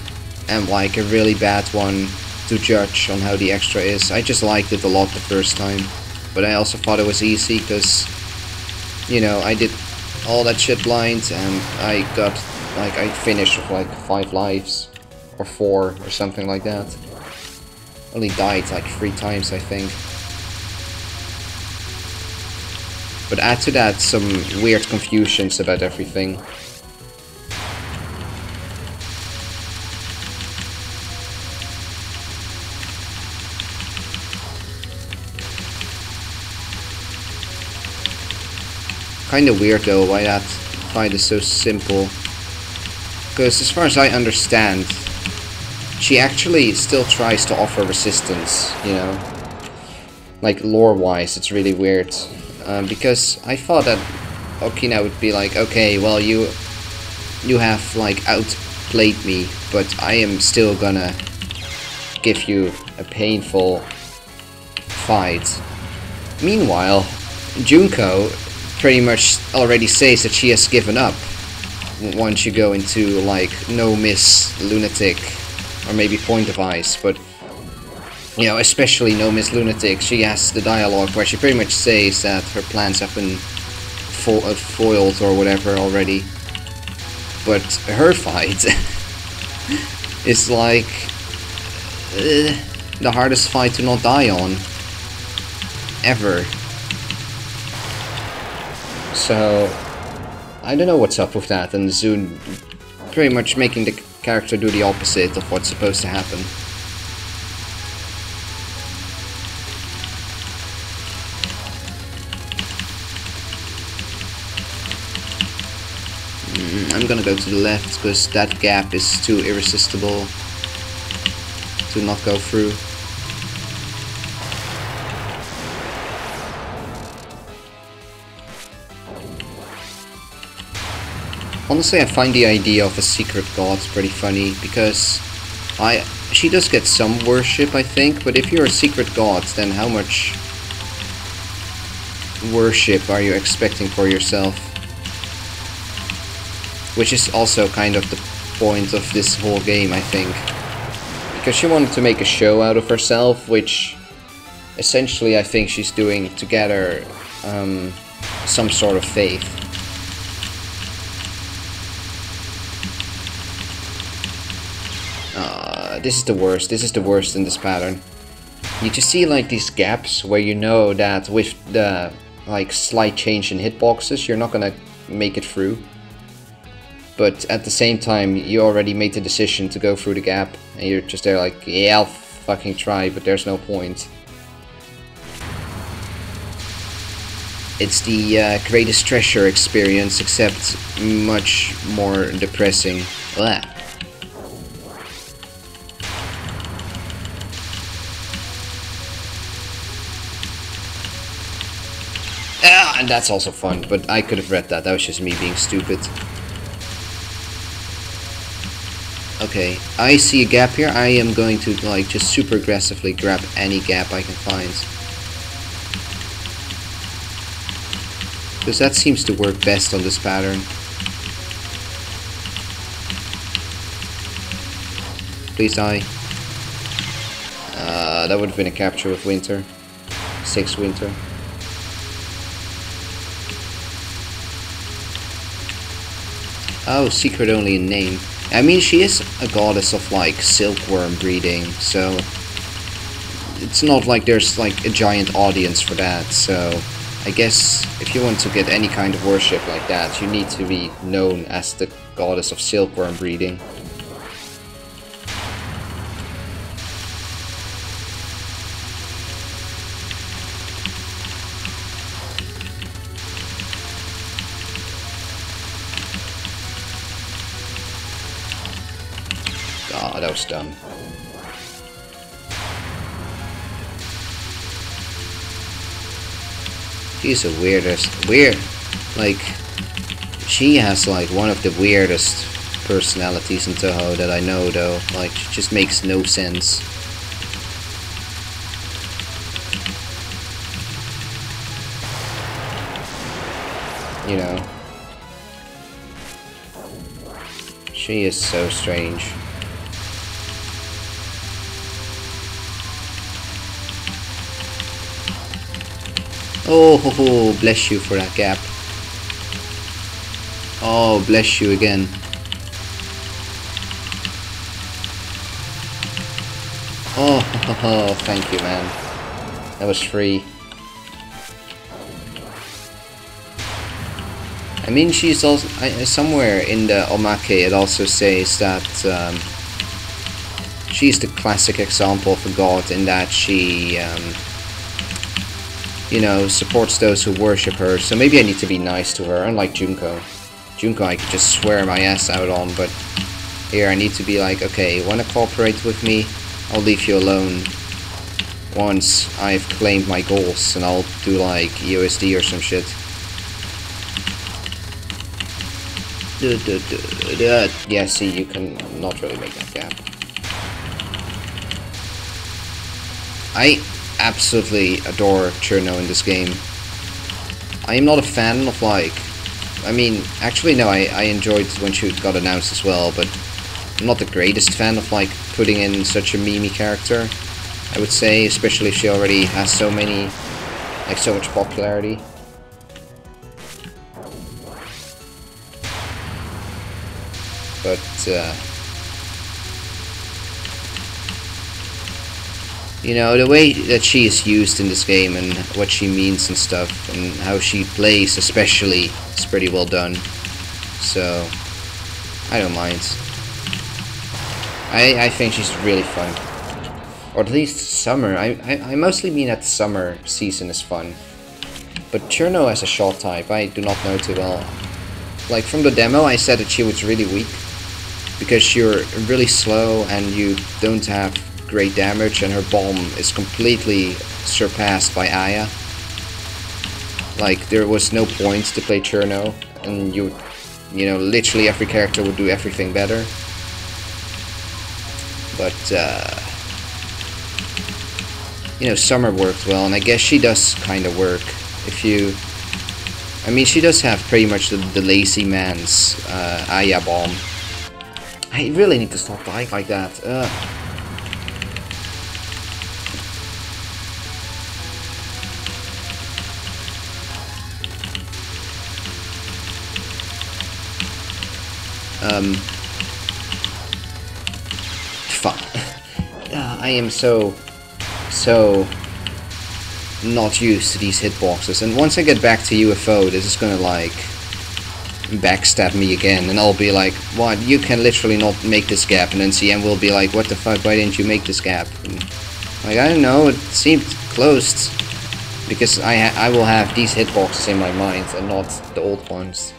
am like a really bad one to judge on how the Extra is. I just liked it a lot the first time. but I also thought it was easy because, you know, I did all that shit blind and I got, like, I finished with like 5 lives or 4 or something like that. Only died like 3 times, I think. But add to that some weird confusions about everything. Kinda weird though why that fight is so simple. Because as far as I understand, she actually still tries to offer resistance, you know? Like lore-wise, it's really weird. Because I thought that Okina would be like, okay, well you have like outplayed me, but I am still gonna give you a painful fight. Meanwhile, Junko pretty much already says that she has given up once you go into like no miss lunatic or maybe point of ice, but you know, especially No Miss Lunatic, she has the dialogue where she pretty much says that her plans have been foiled or whatever already. But her fight is like the hardest fight to not die on ever. So I don't know what's up with that, and Zune pretty much making the character do the opposite of what's supposed to happen. I'm gonna go to the left because that gap is too irresistible to not go through. Honestly, I find the idea of a secret god pretty funny because she does get some worship, I think, but if you're a secret god, then how much worship are you expecting for yourself? Which is also kind of the point of this whole game, I think. Because she wanted to make a show out of herself, which essentially I think she's doing to gather some sort of faith. This is the worst. This is the worst in this pattern. You just see like these gaps where you know that with the like slight change in hitboxes, you're not gonna make it through. But at the same time, you already made the decision to go through the gap, and you're just there like, yeah, I'll fucking try, but there's no point. It's the greatest treasure experience, except much more depressing. Blah. Ah, and that's also fun, but I could have read that. That was just me being stupid. Okay, I see a gap here. I am going to like just super aggressively grab any gap I can find. Because that seems to work best on this pattern. Please die. That would have been a capture with Winter. 6 Winter. Oh, secret only in name. I mean, she is a goddess of like silkworm breeding, so it's not like there's like a giant audience for that, so I guess if you want to get any kind of worship like that, you need to be known as the goddess of silkworm breeding. Oh, that was dumb. She's the weirdest. Like, she has like one of the weirdest personalities in Touhou that I know, though. Like, it just makes no sense. You know. She is so strange. Oh, ho, ho, bless you for that gap. Oh, bless you again. Oh, ho, ho, thank you, man. That was free. I mean, she's also somewhere in the Omake. It also says that she's the classic example of a god in that she, you know, supports those who worship her. So maybe I need to be nice to her, unlike Junko. Junko I could just swear my ass out on, but here I need to be like, okay, wanna cooperate with me? I'll leave you alone once I've claimed my goals, and I'll do like USD or some shit. Yeah, see, you can not really make that gap. I absolutely adore Cherno in this game. I am not a fan of like... I mean, actually no, I enjoyed when she got announced as well, but I'm not the greatest fan of like putting in such a memey character, I would say, especially if she already has so many, like so much popularity. But, you know, the way that she is used in this game and what she means and stuff, and how she plays especially, is pretty well done. So, I don't mind. I think she's really fun. Or at least summer. I mostly mean that summer season is fun. But Cherno as a shot type, I do not know too well. Like, from the demo I said that she was really weak. Because you're really slow and you don't have great damage, and her bomb is completely surpassed by Aya. Like, there was no point to play Cherno, and you know, literally every character would do everything better. But, you know, Summer worked well, and I guess she does kind of work. If you... I mean, she does have pretty much the lazy man's Aya bomb. I really need to stop dying like that. Fuck. I am so not used to these hitboxes, and once I get back to UFO, this is gonna like backstab me again, and I'll be like, what, you can literally not make this gap, and then CM will be like, what the fuck, why didn't you make this gap? And, like, I don't know, it seemed closed, because I will have these hitboxes in my mind, and not the old ones.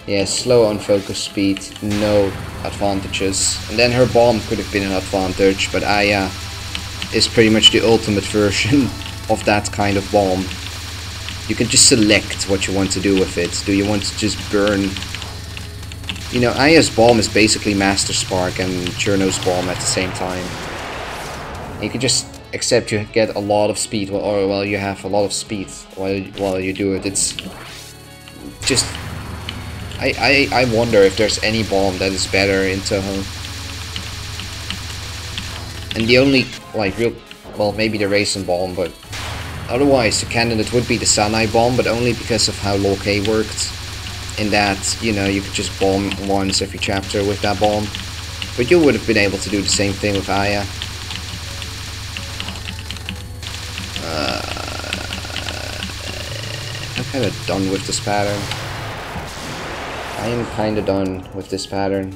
Yeah, slow on focus speed, no advantages. And then her bomb could have been an advantage, but Aya is pretty much the ultimate version of that kind of bomb. You can just select what you want to do with it. Do you want to just burn... You know, Aya's bomb is basically Master Spark and Cherno's bomb at the same time. You can just accept you get a lot of speed, or well, you have a lot of speed while you do it. It's just... I wonder if there's any bomb that is better in Touhou. And the only, like, real... Well, maybe the Raisin bomb, but... Otherwise, the candidate would be the Sanai bomb, but only because of how Low-K worked. In that, you know, you could just bomb once every chapter with that bomb. But you would have been able to do the same thing with Aya. I'm kind of done with this pattern. I am kind of done with this pattern.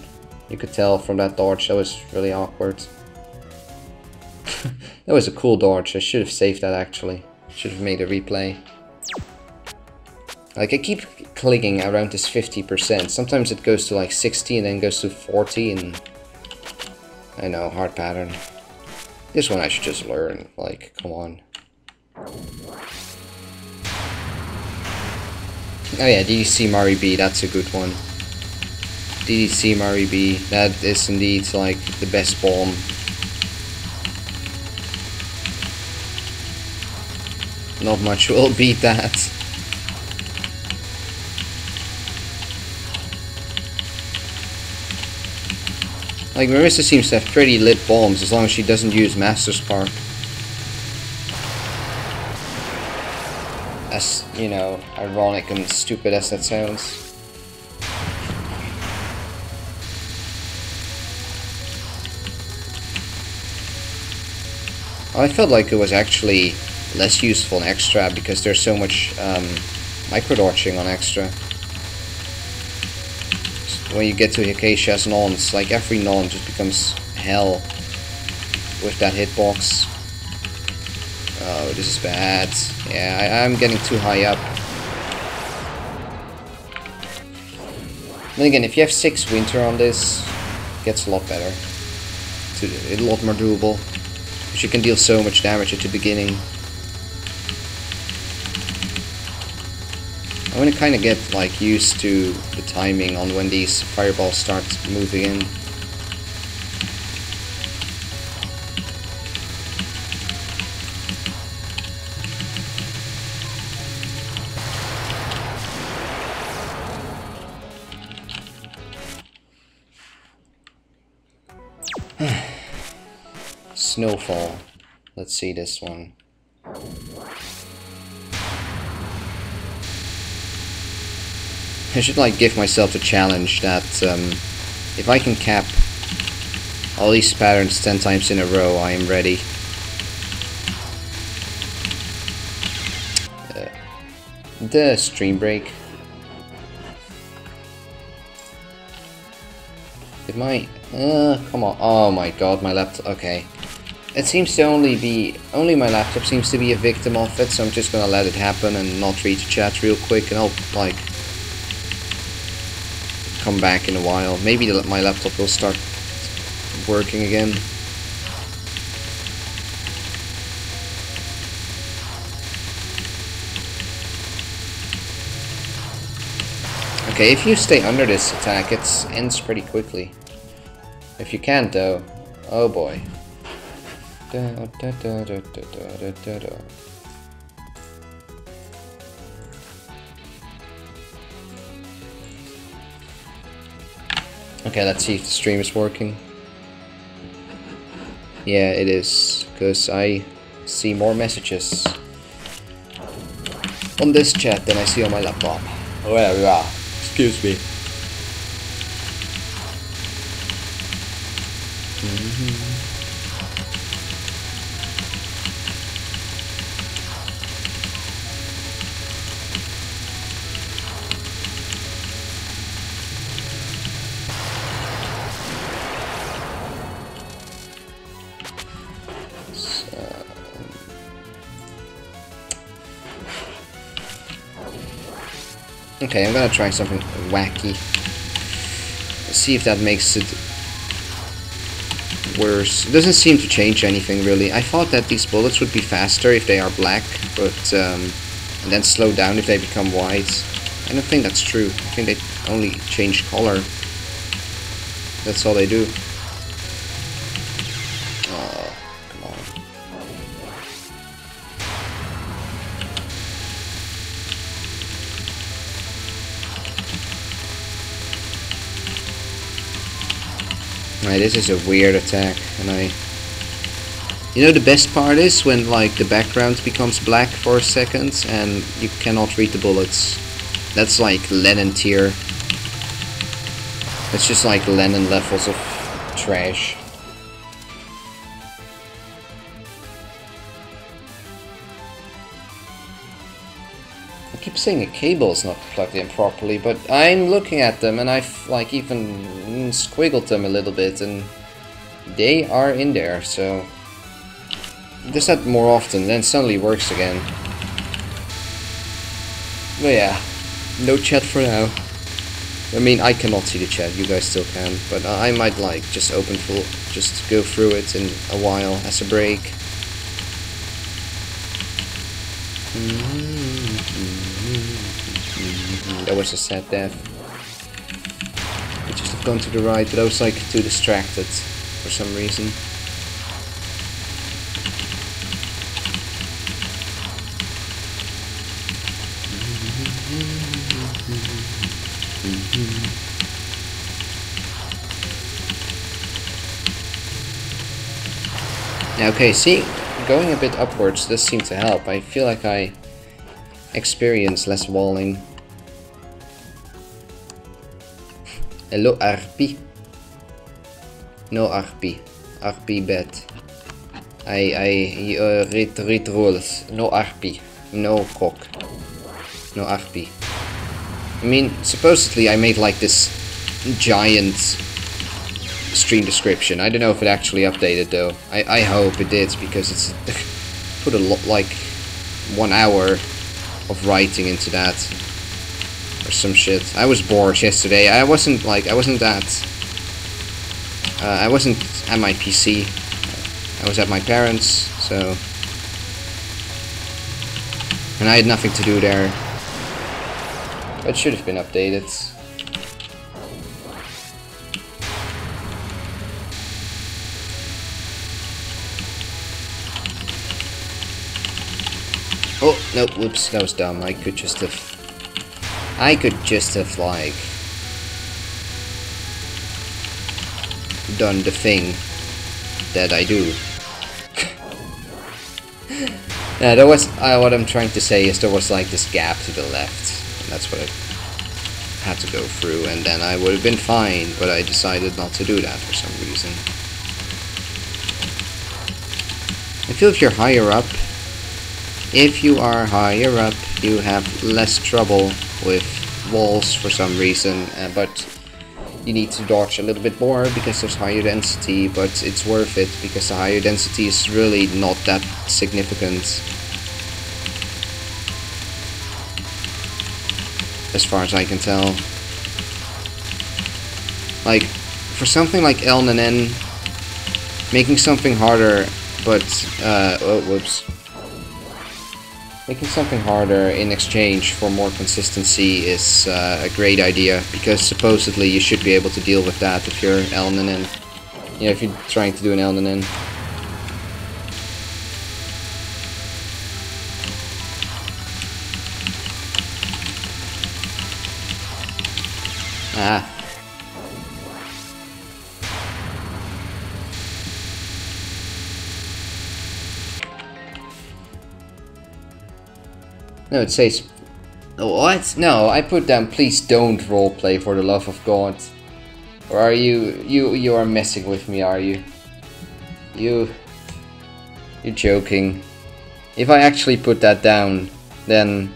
You could tell from that dodge, that was really awkward. That was a cool dodge, I should have saved that actually. Should have made a replay. Like, I keep clicking around this 50%. Sometimes it goes to like 60 and then goes to 40 and... I know, hard pattern. This one I should just learn, like, come on. Oh yeah, DDC Mari B, that's a good one. DDC Mari B, that is indeed like the best bomb. Not much will beat that. Like, Marisa seems to have pretty lit bombs as long as she doesn't use Master Spark. As, you know, ironic and stupid as that sounds. I felt like it was actually less useful in Extra because there's so much micro-dodging on Extra. When you get to Acacia's nons, like every non just becomes hell with that hitbox. Oh, this is bad. Yeah, I'm getting too high up. Then again, if you have 6 Winter on this, it gets a lot better. It's a lot more doable. Because you can deal so much damage at the beginning. I want to kind of get like used to the timing on when these fireballs start moving in. Snowfall. Let's see this one. I should like give myself a challenge that if I can cap all these patterns 10 times in a row, I am ready. The stream break. Did my come on. Oh my god, my laptop. Okay. It seems to only my laptop seems to be a victim of it, so I'm just gonna let it happen and not read the chat real quick, and I'll like come back in a while. Maybe my laptop will start working again. Okay, if you stay under this attack, it ends pretty quickly. If you can't though, oh boy. Okay, let's see if the stream is working. Yeah, it is, because I see more messages on this chat than I see on my laptop. Oh yeah, excuse me. Okay, I'm gonna try something wacky. Let's see if that makes it worse. It doesn't seem to change anything really. I thought that these bullets would be faster if they are black, but and then slow down if they become white. I don't think that's true. I think they only change color. That's all they do. Oh, come on. Right, this is a weird attack, and you know, the best part is when like the background becomes black for a second and you cannot read the bullets. That's like Lennon tier. It's just like Lennon levels of trash. I keep saying a cable is not plugged in properly, but I'm looking at them and I've like even squiggled them a little bit and they are in there, so just that more often, then suddenly works again. But yeah, no chat for now. I mean, I cannot see the chat, you guys still can, but I might like just just go through it in a while as a break. That was a sad death. I just have gone to the right, but I was like too distracted for some reason. Okay, see, going a bit upwards does seem to help. I feel like I experience less walling. Hello, RP. No RP. RP bad. I read rules. No RP. No cock. No RP. I mean, supposedly I made like this giant stream description. I don't know if it actually updated though. I hope it did, because it's put a lot, like 1 hour of writing into that or some shit. I was bored yesterday. I wasn't at my PC. I was at my parents, so, and I had nothing to do there. But it should have been updated. Oh, no, whoops, that was dumb. I could just have, like, done the thing that I do. Yeah, there was, what I'm trying to say is there was like this gap to the left, and that's what I had to go through, and then I would have been fine, but I decided not to do that for some reason. I feel if you're higher up, if you are higher up, you have less trouble with walls for some reason, but you need to dodge a little bit more because there's higher density, but it's worth it because the higher density is really not that significant as far as I can tell. Like, for something like LNN, making something harder, but, oh, whoops. Making something harder in exchange for more consistency is a great idea, because supposedly you should be able to deal with that if you're LNN. You know, if you're trying to do an LNN. Ah. No, it says... What? No, I put down, please don't roleplay for the love of God. Or are you are messing with me, are you? You're joking. If I actually put that down, then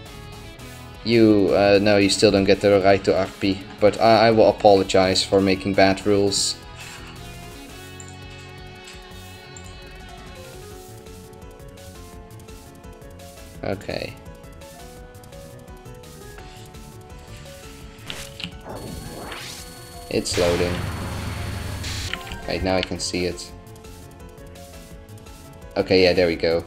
no, you still don't get the right to RP. But I will apologize for making bad rules. Okay. It's loading. Right, now I can see it. Okay, yeah, there we go.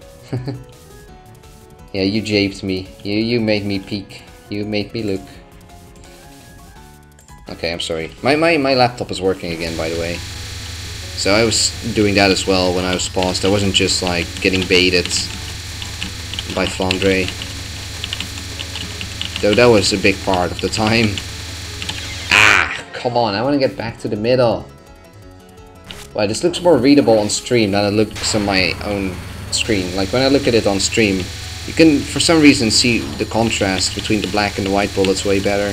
Yeah, you japed me. You made me peek. You made me look. Okay, I'm sorry. My laptop is working again, by the way. So I was doing that as well when I was paused. I wasn't just like getting baited by Flandre. Though that was a big part of the time. Come on, I want to get back to the middle. Well, this looks more readable on stream than it looks on my own screen. Like, when I look at it on stream, you can, for some reason, see the contrast between the black and the white bullets way better.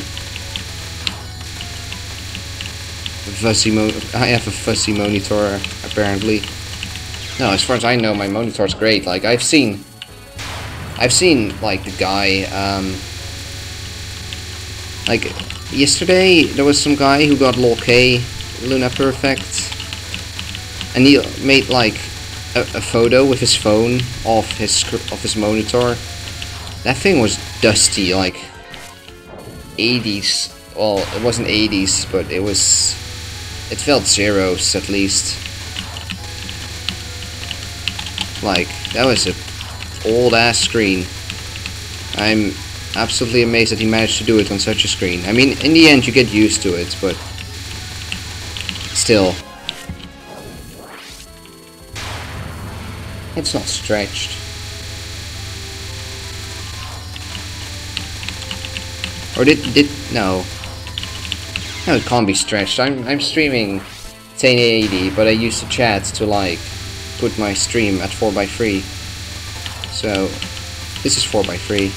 I have a fuzzy monitor, apparently. No, as far as I know, my monitor's great. Like, I've seen, like, the guy, like... Yesterday, there was some guy who got Lol K, Luna Perfect, and he made like a photo with his phone of his monitor. That thing was dusty, like 80s. Well, it wasn't 80s, but it felt zeros at least. Like, that was a old ass screen. absolutely amazed that he managed to do it on such a screen. I mean, in the end you get used to it, but still. It's not stretched. Or no. No, it can't be stretched. I'm streaming 1080, but I use the chat to like put my stream at 4:3. So this is 4:3.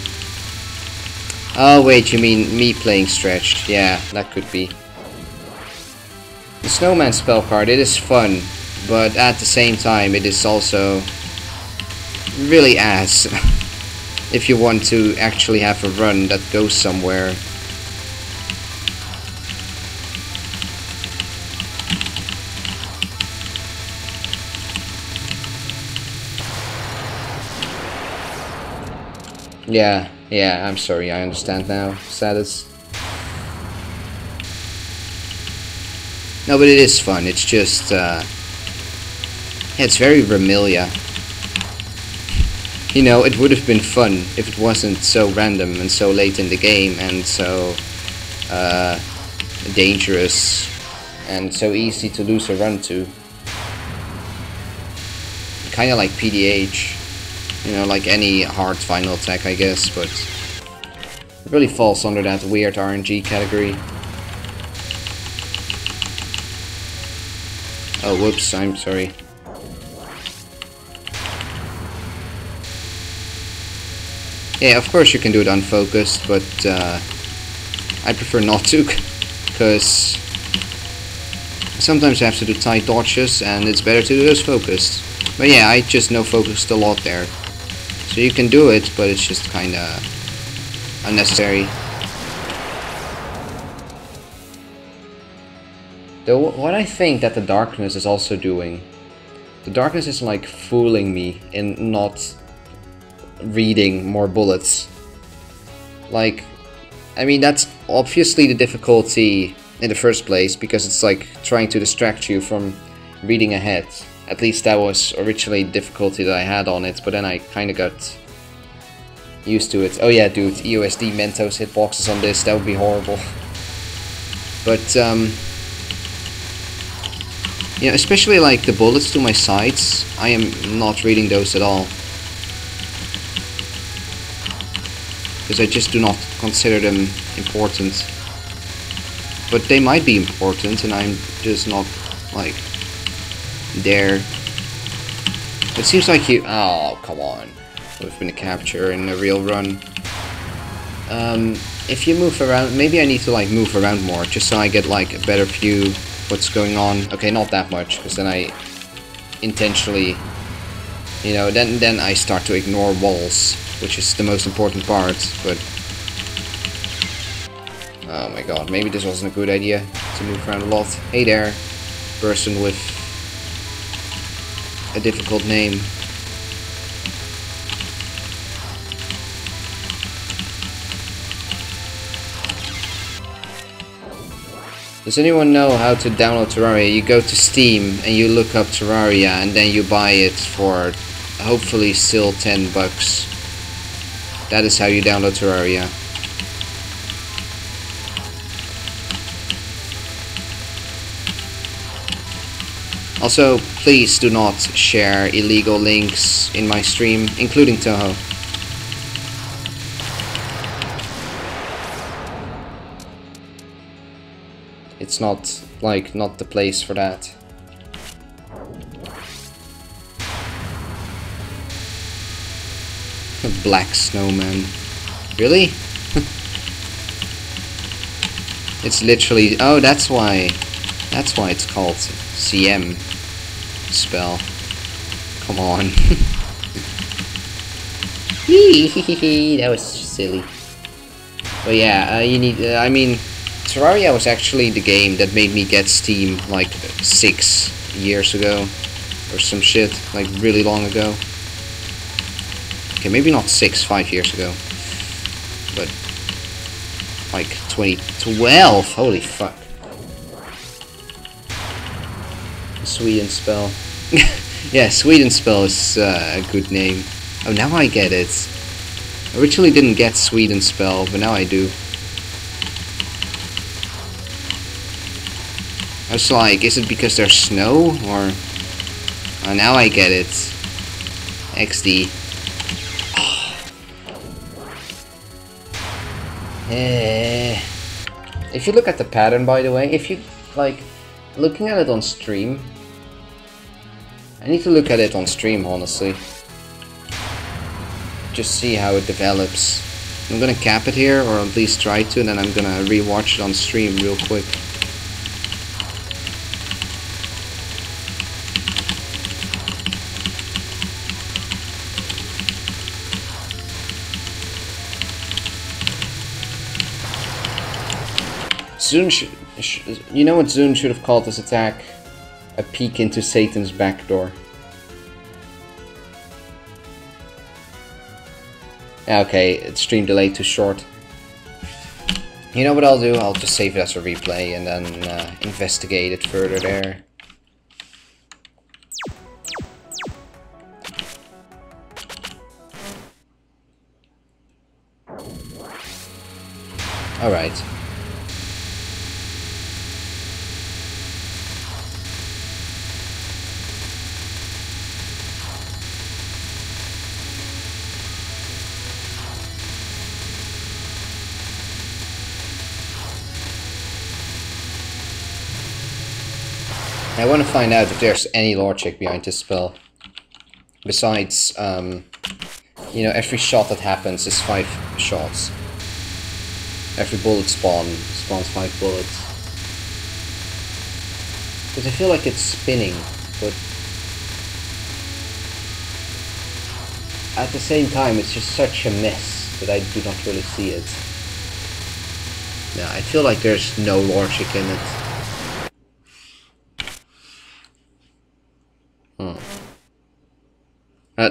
Oh wait, you mean me playing stretched? Yeah, that could be. The snowman spell card, it is fun, but at the same time it is also really ass. If you want to actually have a run that goes somewhere. Yeah, I'm sorry, I understand now, Status. No, but it is fun, it's just, yeah, it's very Remilia. You know, it would have been fun if it wasn't so random and so late in the game and so dangerous and so easy to lose a run to. Kinda like PDH. You know, like any hard final attack, I guess, but it really falls under that weird RNG category. Oh, whoops, I'm sorry. Yeah, of course you can do it unfocused, but I prefer not to, because sometimes you have to do tight dodges, and it's better to do those focused. But yeah, I just no-focused a lot there. So you can do it, but it's just kinda unnecessary. Though what I think that the darkness is also doing, the darkness is like fooling me in not reading more bullets. Like, I mean, that's obviously the difficulty in the first place, because it's like trying to distract you from reading ahead. At least that was originally the difficulty that I had on it, but then I kinda got used to it. Oh yeah, dude, EOSD Mentos hitboxes on this, that would be horrible. But, yeah, especially like the bullets to my sides, I am not reading those at all. Because I just do not consider them important. But they might be important, and I'm just not, like, there. It seems like you... Oh, come on. Would have been a capture in a real run. If you move around... Maybe I need to, like, move around more, just so I get, like, a better view what's going on. Okay, not that much, because then I intentionally... You know, then I start to ignore walls, which is the most important part, but... Oh my god, maybe this wasn't a good idea to move around a lot. Hey there, person with a difficult name. Does anyone know how to download Terraria? You go to Steam and you look up Terraria and then you buy it for hopefully still 10 bucks. That is how you download Terraria. Also, please do not share illegal links in my stream, including Toho. It's not, like, not the place for that. Black snowman. Really? It's literally... Oh, that's why it's called CM spell. Come on. That was silly. But yeah, you need... I mean, Terraria was actually the game that made me get Steam like 6 years ago. Or some shit, like really long ago. Okay, maybe not 6, 5 years ago. But like 2012, holy fuck. Sweden spell. Yeah, Sweden spell is a good name. Oh, now I get it. I originally didn't get Sweden spell, but now I do. I was like, is it because there's snow, or... Oh, now I get it. XD. If you look at the pattern, by the way, if you, like, looking at it on stream... I need to look at it on stream, honestly. Just see how it develops. I'm gonna cap it here, or at least try to, and then I'm gonna rewatch it on stream real quick. Zune you know what Zune should have called this attack? A peek into Satan's back door. Okay, it's stream delay too short. You know what I'll do? I'll just save it as a replay and then investigate it further there. Alright. I want to find out if there's any logic behind this spell. Besides, you know, every shot that happens is 5 shots. Every bullet spawns 5 bullets. Because I feel like it's spinning, but at the same time it's just such a mess that I do not really see it. Yeah, I feel like there's no logic in it.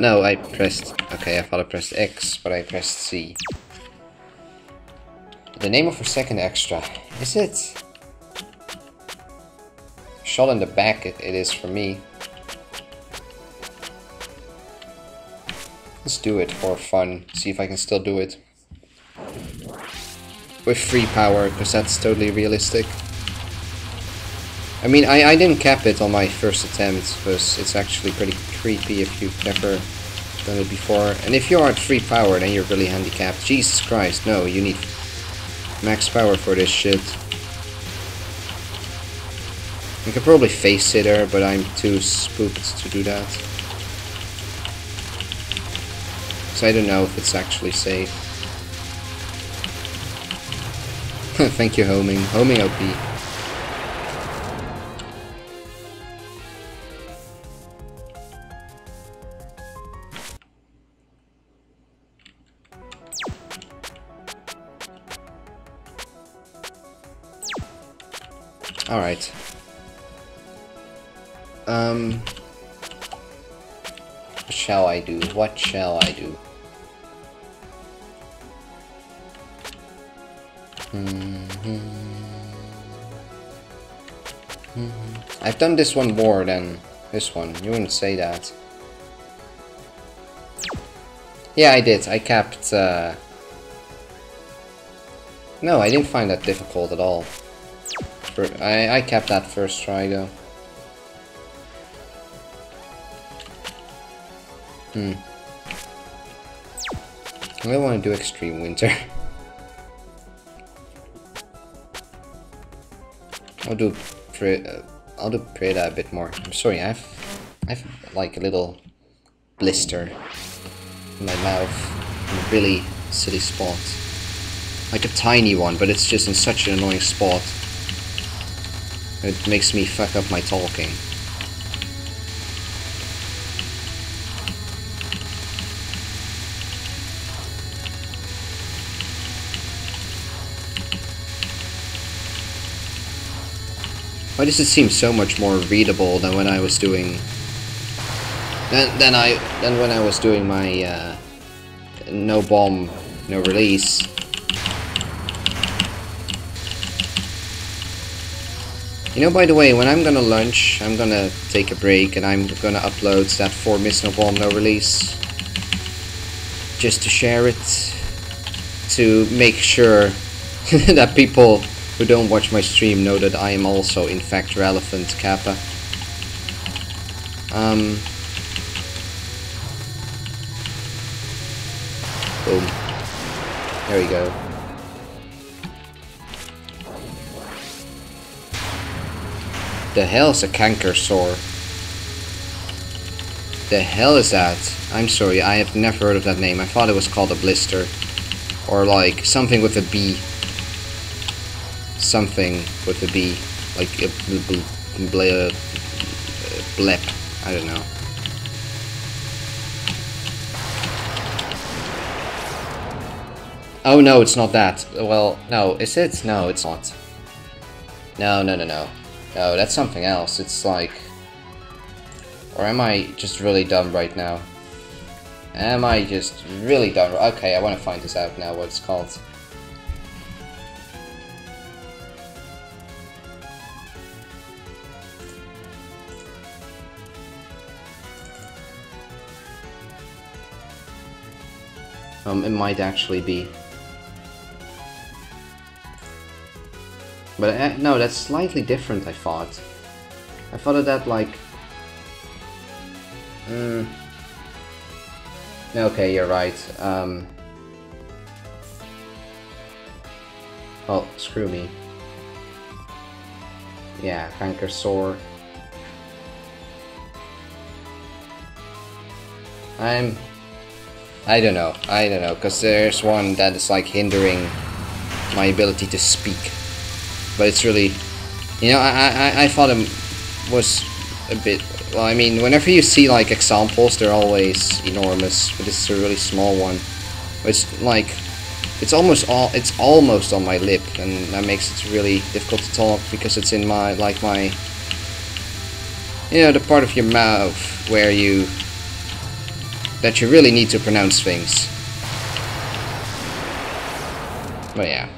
No, I pressed... Okay, I thought I pressed X, but I pressed C. The name of a second extra. Is it? Shot in the back it is for me. Let's do it for fun. See if I can still do it. With free power, because that's totally realistic. I mean, I didn't cap it on my first attempt, because it's actually pretty creepy if you've never done it before. And if you are at free power, then you're really handicapped. Jesus Christ, no, you need max power for this shit. I could probably face hitter, but I'm too spooked to do that. So I don't know if it's actually safe. Thank you, homing. Homing OP. Alright. What shall I do? What shall I do? I've done this one more than this one. You wouldn't say that. Yeah, I did. I capped... No, I didn't find that difficult at all. I capped that first try, though. I don't want to do extreme winter. I'll do Preda a bit more. I'm sorry, I have like a little blister in my mouth in a really silly spot. Like a tiny one, but it's just in such an annoying spot. It makes me fuck up my talking. Why does it seem so much more readable than when I was doing than when I was doing my no bomb, no release? You know, by the way, when I'm gonna lunch, I'm gonna take a break and I'm gonna upload that 4 miss no bomb no release just to share it to make sure that people who don't watch my stream know that I am also in fact relevant, Kappa. Boom. There we go. The hell is a Cankersaur? The hell is that? I'm sorry, I have never heard of that name. I thought it was called a blister. Or like something with a B. Something with a B. Like a blep. I don't know. Oh no, it's not that. Well, no, is it? No, it's not. No. No, that's something else. It's like... Or am I just really dumb right now? Am I just really dumb? Okay, I want to find this out now, what it's called. It might actually be. But no, that's slightly different, I thought. I thought of that like... Okay, you're right. Well, screw me. Yeah, Cankersaur. I don't know, because there's one that is like hindering my ability to speak. But it's really, you know, I thought it was a bit, well, I mean, whenever you see like examples, they're always enormous, but this is a really small one. It's like, it's almost on my lip, and that makes it really difficult to talk, because it's in my, like my, you know, the part of your mouth where that you really need to pronounce things. But yeah.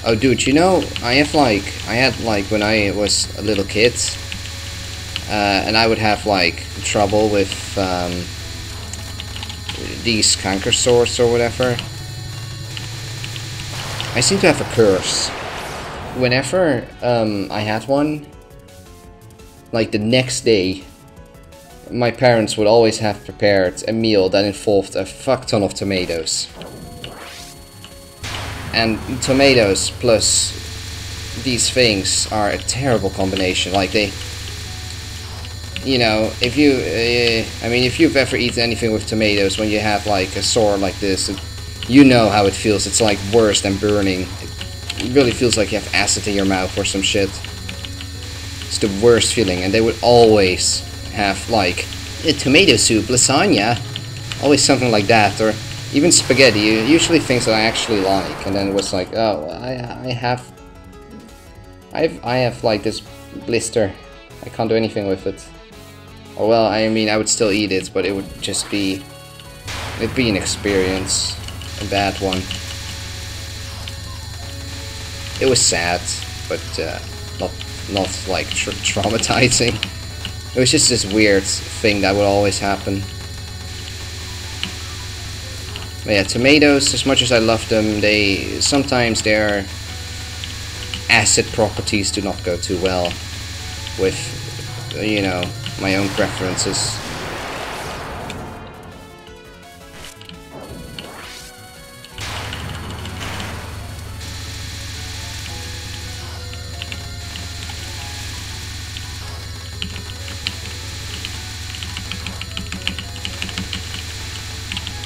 Oh dude, you know, I had like when I was a little kid, and I would have like trouble with these Cankersaurs or whatever. I seem to have a curse. Whenever I had one, like the next day, my parents would always have prepared a meal that involved a fuck ton of tomatoes. And tomatoes plus these things are a terrible combination. Like they, you know, if you, I mean, if you've ever eaten anything with tomatoes, when you have like a sore like this, you know how it feels. It's like worse than burning. It really feels like you have acid in your mouth or some shit. It's the worst feeling. And they would always have like tomato soup, lasagna, always something like that, or even spaghetti, usually things that I actually like. And then it was like, oh, I have like this blister. I can't do anything with it. Oh well, I mean, I would still eat it, but it would just be, it'd be an experience, a bad one. It was sad, but not like traumatizing. It was just this weird thing that would always happen. But yeah, tomatoes, as much as I love them, sometimes their acid properties do not go too well with, you know, my own preferences.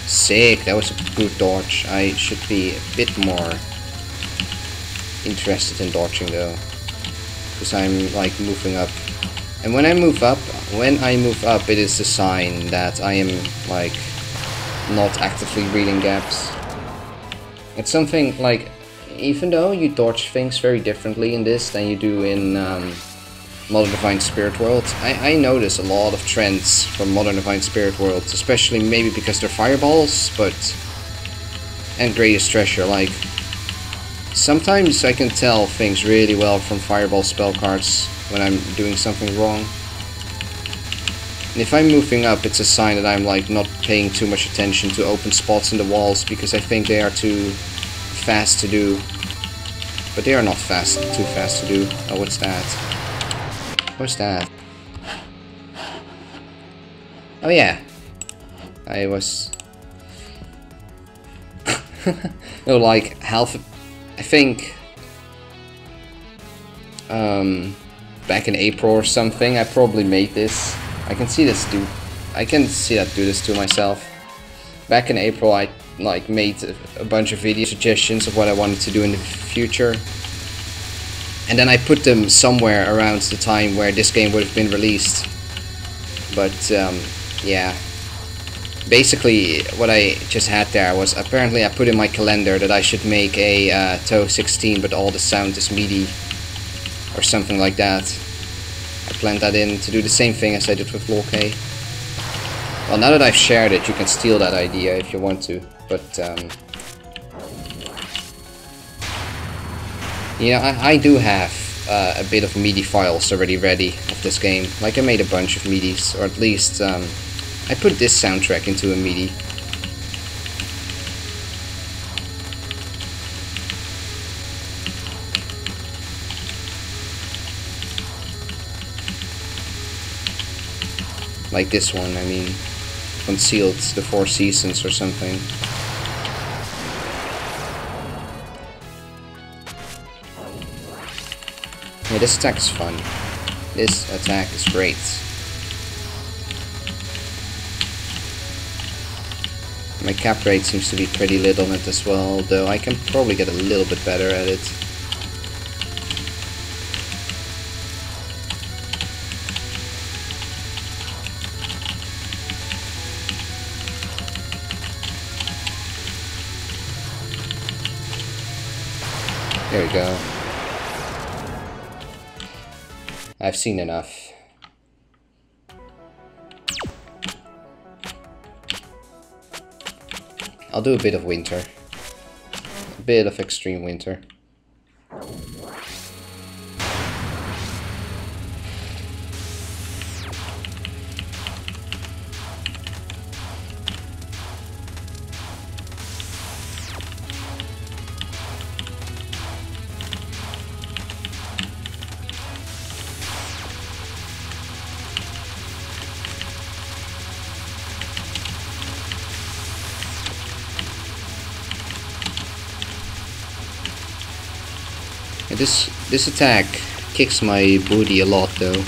Sick, that was a good dodge. I should be a bit more interested in dodging though, because I'm like moving up. And when I move up, it is a sign that I am like not actively reading gaps. It's something like, even though you dodge things very differently in this than you do in Modern Divine Spirit World, I notice a lot of trends from Modern Divine Spirit World, especially maybe because they're fireballs, but and Greatest Treasure. Like, sometimes I can tell things really well from Fireball spell cards when I'm doing something wrong. And if I'm moving up, it's a sign that I'm like not paying too much attention to open spots in the walls because I think they are too fast to do. But they are not too fast to do. Oh, what's that? What's that? Oh yeah. I was... no, like half... I think... back in April or something, I probably made this. I can see that do this to myself. Back in April, I like made a bunch of video suggestions of what I wanted to do in the future, and then I put them somewhere around the time where this game would have been released. But yeah, basically what I just had there was apparently I put in my calendar that I should make a TOE 16, but all the sound is MIDI or something like that. I planned that in to do the same thing as I did with Lorcay. Well, now that I've shared it, you can steal that idea if you want to, but you know, I do have a bit of MIDI files already ready of this game. Like, I made a bunch of MIDIs, or at least I put this soundtrack into a MIDI. Like this one, I mean, Concealed, the Four Seasons or something. Yeah, this attack is fun. This attack is great. My cap rate seems to be pretty lit on it as well, though I can probably get a little bit better at it. There we go. I've seen enough. I'll do a bit of winter. A bit of extreme winter. This attack kicks my booty a lot though.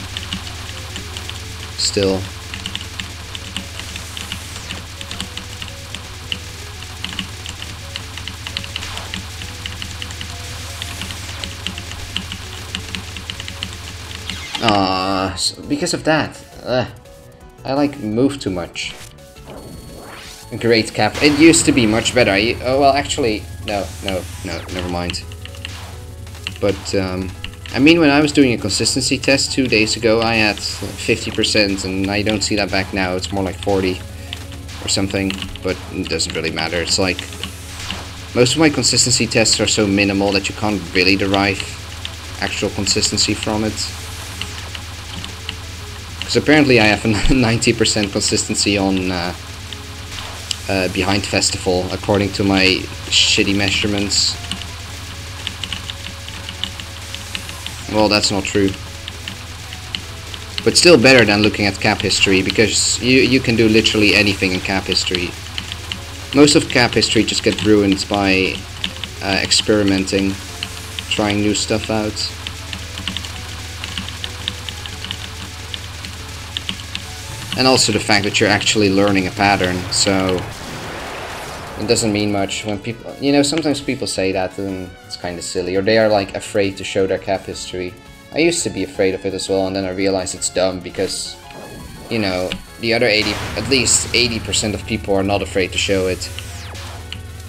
Still. Because of that. I like move too much. Great cap. It used to be much better. Oh well, actually, no, never mind. But, I mean, when I was doing a consistency test 2 days ago, I had 50%, and I don't see that back now. It's more like 40 or something, but it doesn't really matter. It's like, most of my consistency tests are so minimal that you can't really derive actual consistency from it. Because apparently I have a 90% consistency on Behind Festival, according to my shitty measurements. Well, that's not true. But still better than looking at cap history, because you can do literally anything in cap history. Most of cap history just get ruined by experimenting, trying new stuff out. And also the fact that you're actually learning a pattern, so it doesn't mean much when people, you know, sometimes people say that and it's kind of silly, or they are like afraid to show their cap history. I used to be afraid of it as well, and then I realized it's dumb because, you know, the other at least 80% of people are not afraid to show it.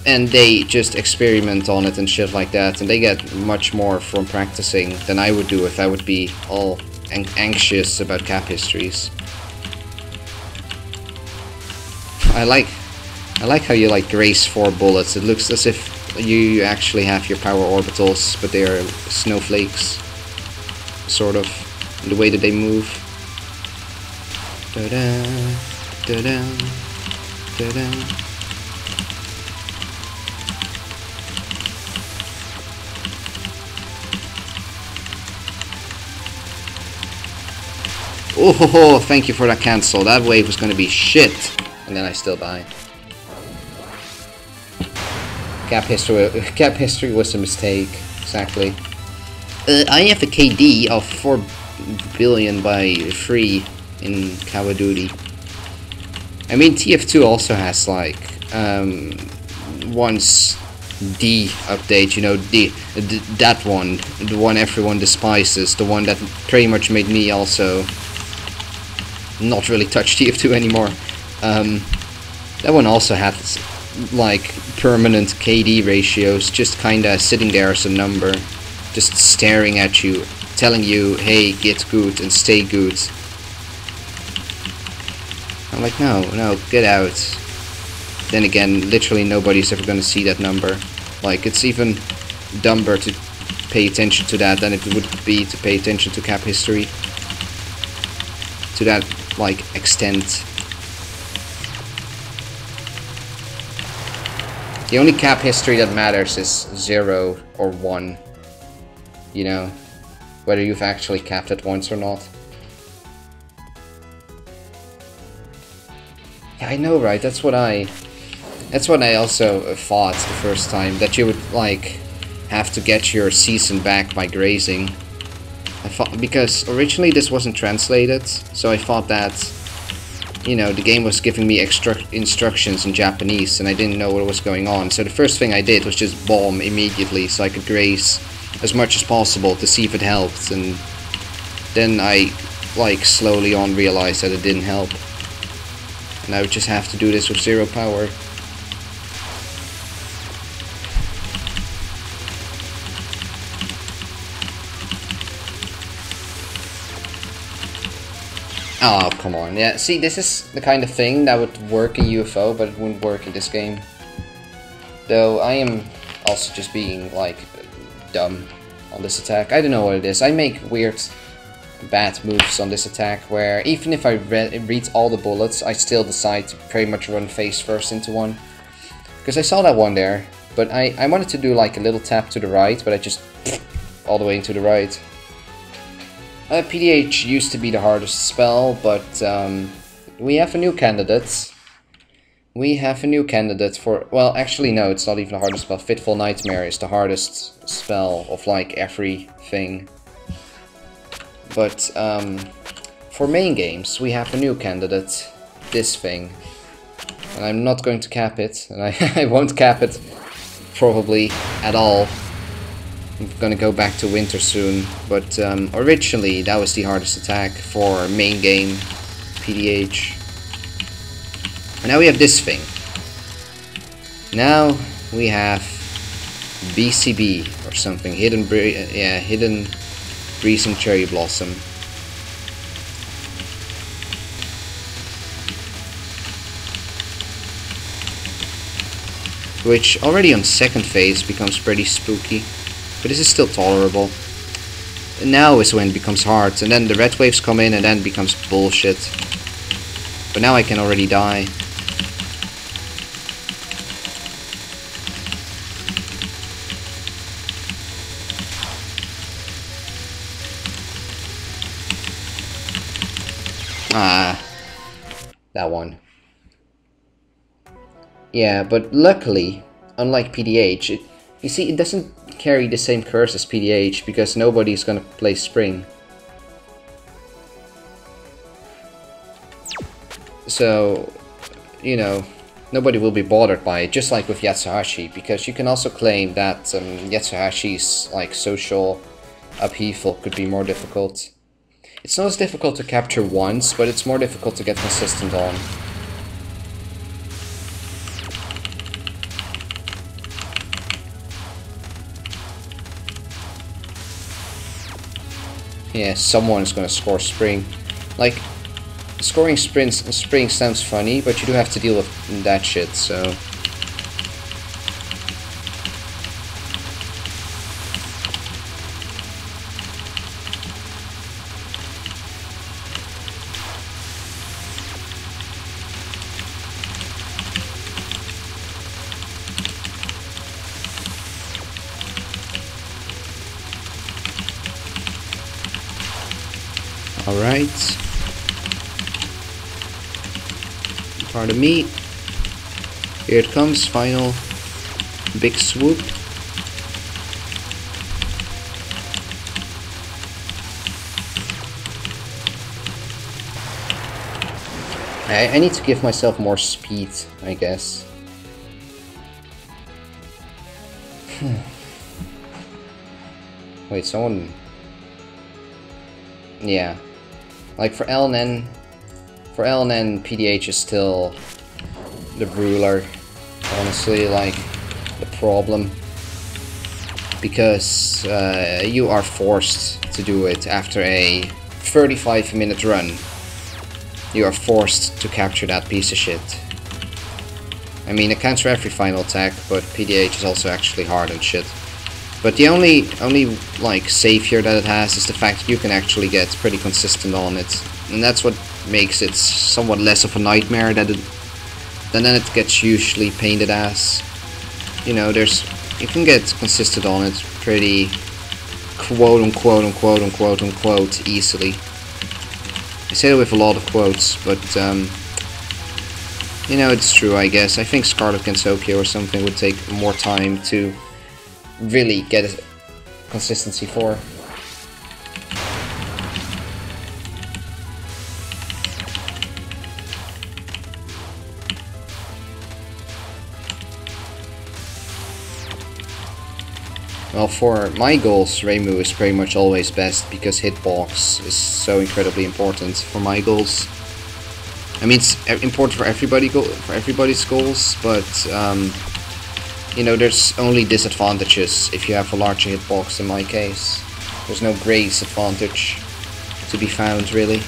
And they just experiment on it and shit like that, and they get much more from practicing than I would do if I would be all anxious about cap histories. I I like how you like grace 4 bullets. It looks as if you actually have your power orbitals, but they are snowflakes, sort of, in the way that they move. Da-da, da-da, da-da. Oh, thank you for that cancel. That wave was gonna be shit. And then I still die. Cap history was a mistake. Exactly. I have a KD of 4 billion by 3 in Call of Duty. I mean, TF2 also has like once D update, you know, that one, the one everyone despises, the one that pretty much made me also not really touch TF2 anymore. That one also had like permanent KD ratios, just kinda sitting there as a number, just staring at you, telling you, hey, get good and stay good. I'm like, no, get out. Then again, literally nobody's ever gonna see that number. Like, it's even dumber to pay attention to that than it would be to pay attention to cap history. To that, like, extent. The only cap history that matters is 0 or 1. You know, whether you've actually capped it once or not. Yeah, I know, right? That's what I also thought the first time, that you would like have to get your season back by grazing. I thought, because originally this wasn't translated, so I thought that, you know, the game was giving me extra instructions in Japanese and I didn't know what was going on. So the first thing I did was just bomb immediately so I could graze as much as possible to see if it helped, and then I like slowly on realized that it didn't help. And I would just have to do this with 0 power. Oh, come on. Yeah, see, this is the kind of thing that would work in UFO, but it wouldn't work in this game. Though I am also just being, like, dumb on this attack. I don't know what it is. I make weird, bad moves on this attack, where even if I read all the bullets, I still decide to pretty much run face first into one. Because I saw that one there, but I wanted to do, like, a little tap to the right, but I just all the way into the right. PDH used to be the hardest spell, but we have a new candidate. We have a new candidate for... Well, actually, no, it's not even the hardest spell. Fitful Nightmare is the hardest spell of, like, everything. But for main games, we have a new candidate. This thing. And I'm not going to cap it. And I won't cap it, probably, at all. I'm gonna go back to winter soon, but originally that was the hardest attack for main game PDH. And now we have this thing. Now we have BCB or something, hidden Breezing Cherry Blossom. Which already on second phase becomes pretty spooky. But this is still tolerable. And now is when it becomes hard, and then the red waves come in and then it becomes bullshit. But now I can already die. Ah, that one. Yeah, but luckily, unlike PDH, you see, it doesn't carry the same curse as PDH, because nobody's gonna play Spring. So, you know, nobody will be bothered by it, just like with Yatsuhashi, because you can also claim that Yatsuhashi's like social upheaval could be more difficult. It's not as difficult to capture once, but it's more difficult to get consistent on. Yeah, someone's gonna score Spring. Like, scoring spring sounds funny, but you do have to deal with that shit, so... Alright. Pardon me. Here it comes, final big swoop. I need to give myself more speed, I guess. Wait, someone... Yeah. Like for LNN, PDH is still the ruler, honestly, like the problem, because you are forced to do it after a 35-minute run. You are forced to capture that piece of shit. I mean, it counts for every final attack, but PDH is also actually hard and shit. But the only like savior that it has is the fact that you can actually get pretty consistent on it, and that's what makes it somewhat less of a nightmare than then it gets usually painted as. You know, you can get consistent on it pretty quote unquote easily. I say that with a lot of quotes, but you know, it's true, I guess. I think Scarlet Gensokyo or something would take more time to really get a consistency for. Well, for my goals, Reimu is pretty much always best because hitbox is so incredibly important for my goals. I mean, it's important for everybody's goals, but you know, there's only disadvantages if you have a larger hitbox in my case. There's no great disadvantage to be found, really.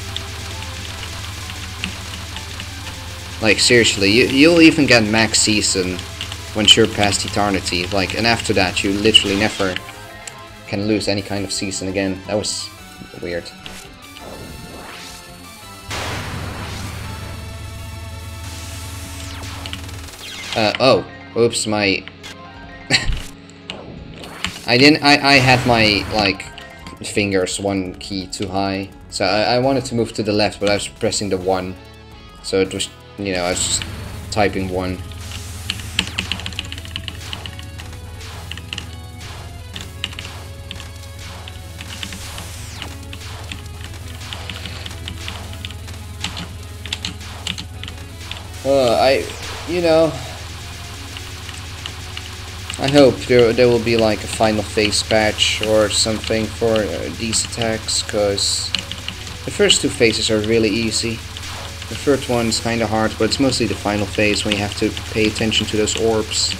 Like, seriously, you'll even get max season once you're past eternity, like, and after that you literally never can lose any kind of season again. That was weird. Oh, oops, my... I had my, like, fingers one key too high, so I wanted to move to the left, but I was pressing the 1, so it was, you know, I was just typing 1. You know, I hope there will be like a final phase patch or something for these attacks, because the first 2 phases are really easy. The third one's kinda hard, but it's mostly the final phase when you have to pay attention to those orbs.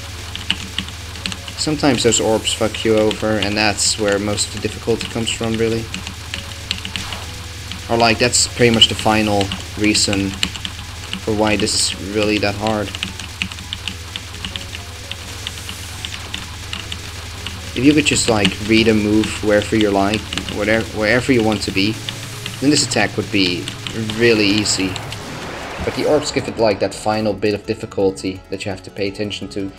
Sometimes those orbs fuck you over, and that's where most of the difficulty comes from, really. Or like, that's pretty much the final reason for why this is really that hard. If you could just like read a move wherever you like, wherever you want to be, then this attack would be really easy. But the orbs give it like that final bit of difficulty that you have to pay attention to.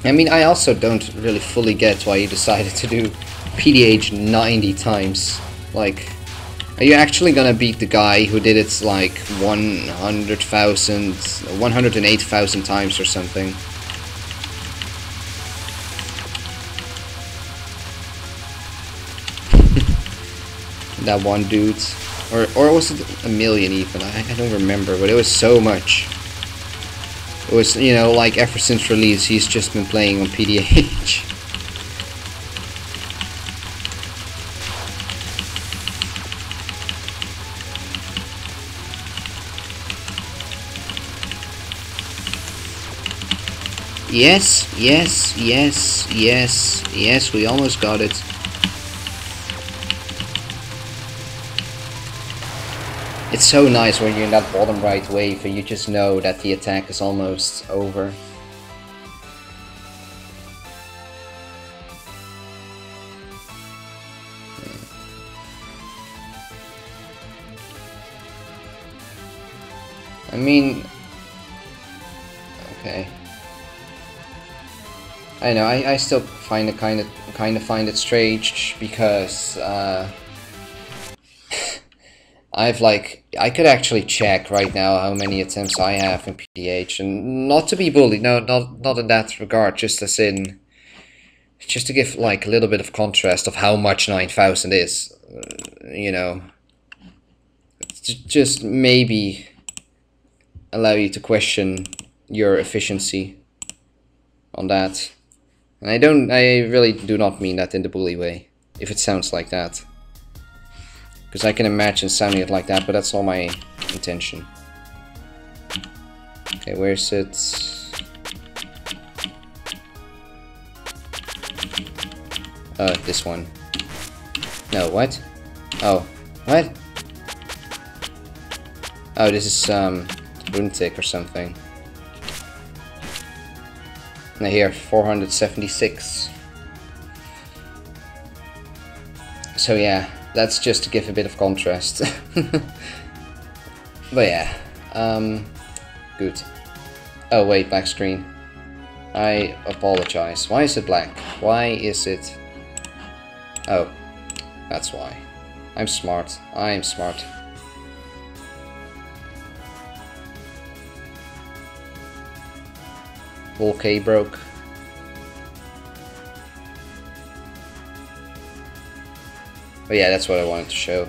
I mean, I also don't really fully get why you decided to do PDH 90 times. Like, are you actually gonna beat the guy who did it like 108,000 times or something? That one dude. Or was it a million even? I don't remember, but it was so much. It was, you know, like ever since release, he's just been playing on PDH. Yes, yes, yes, yes, yes, we almost got it. It's so nice when you're in that bottom right wave and you just know that the attack is almost over. I mean, okay. I know. I still find it kind of find it strange because I've like I could actually check right now how many attempts I have in PDH, and not to be bullied. No, not in that regard. Just as in, just to give like a little bit of contrast of how much 9,000 is. You know, just maybe allow you to question your efficiency on that. And I really do not mean that in the bully way, if it sounds like that. Because I can imagine sounding it like that, but that's not my intention. Okay, where is it? This one. No, what? Oh, what? Oh, this is, lunatic or something. Now here, 476. So yeah, that's just to give a bit of contrast. But yeah, good. Oh wait, black screen. I apologize. Why is it black? Why is it... Oh, that's why. I'm smart. I'm smart. Volcay broke. But yeah, that's what I wanted to show.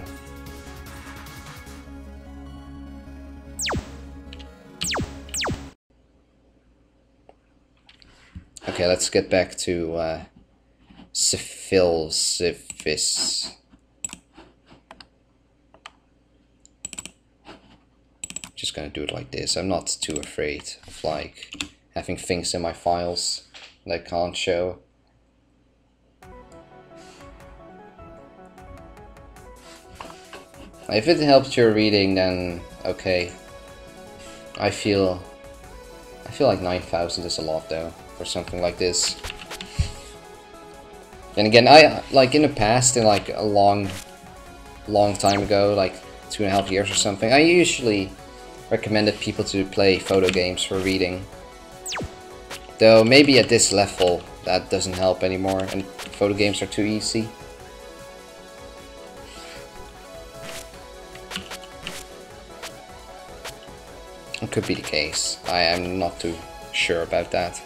Okay, let's get back to Syphis. Just gonna do it like this. I'm not too afraid of like having things in my files that I can't show. If it helps your reading, then okay. I feel like 9,000 is a lot though for something like this. And again, I like in the past, in like a long time ago, like 2.5 years or something, I usually recommended people to play photo games for reading. Though maybe at this level that doesn't help anymore and photo games are too easy. It could be the case. I am not too sure about that.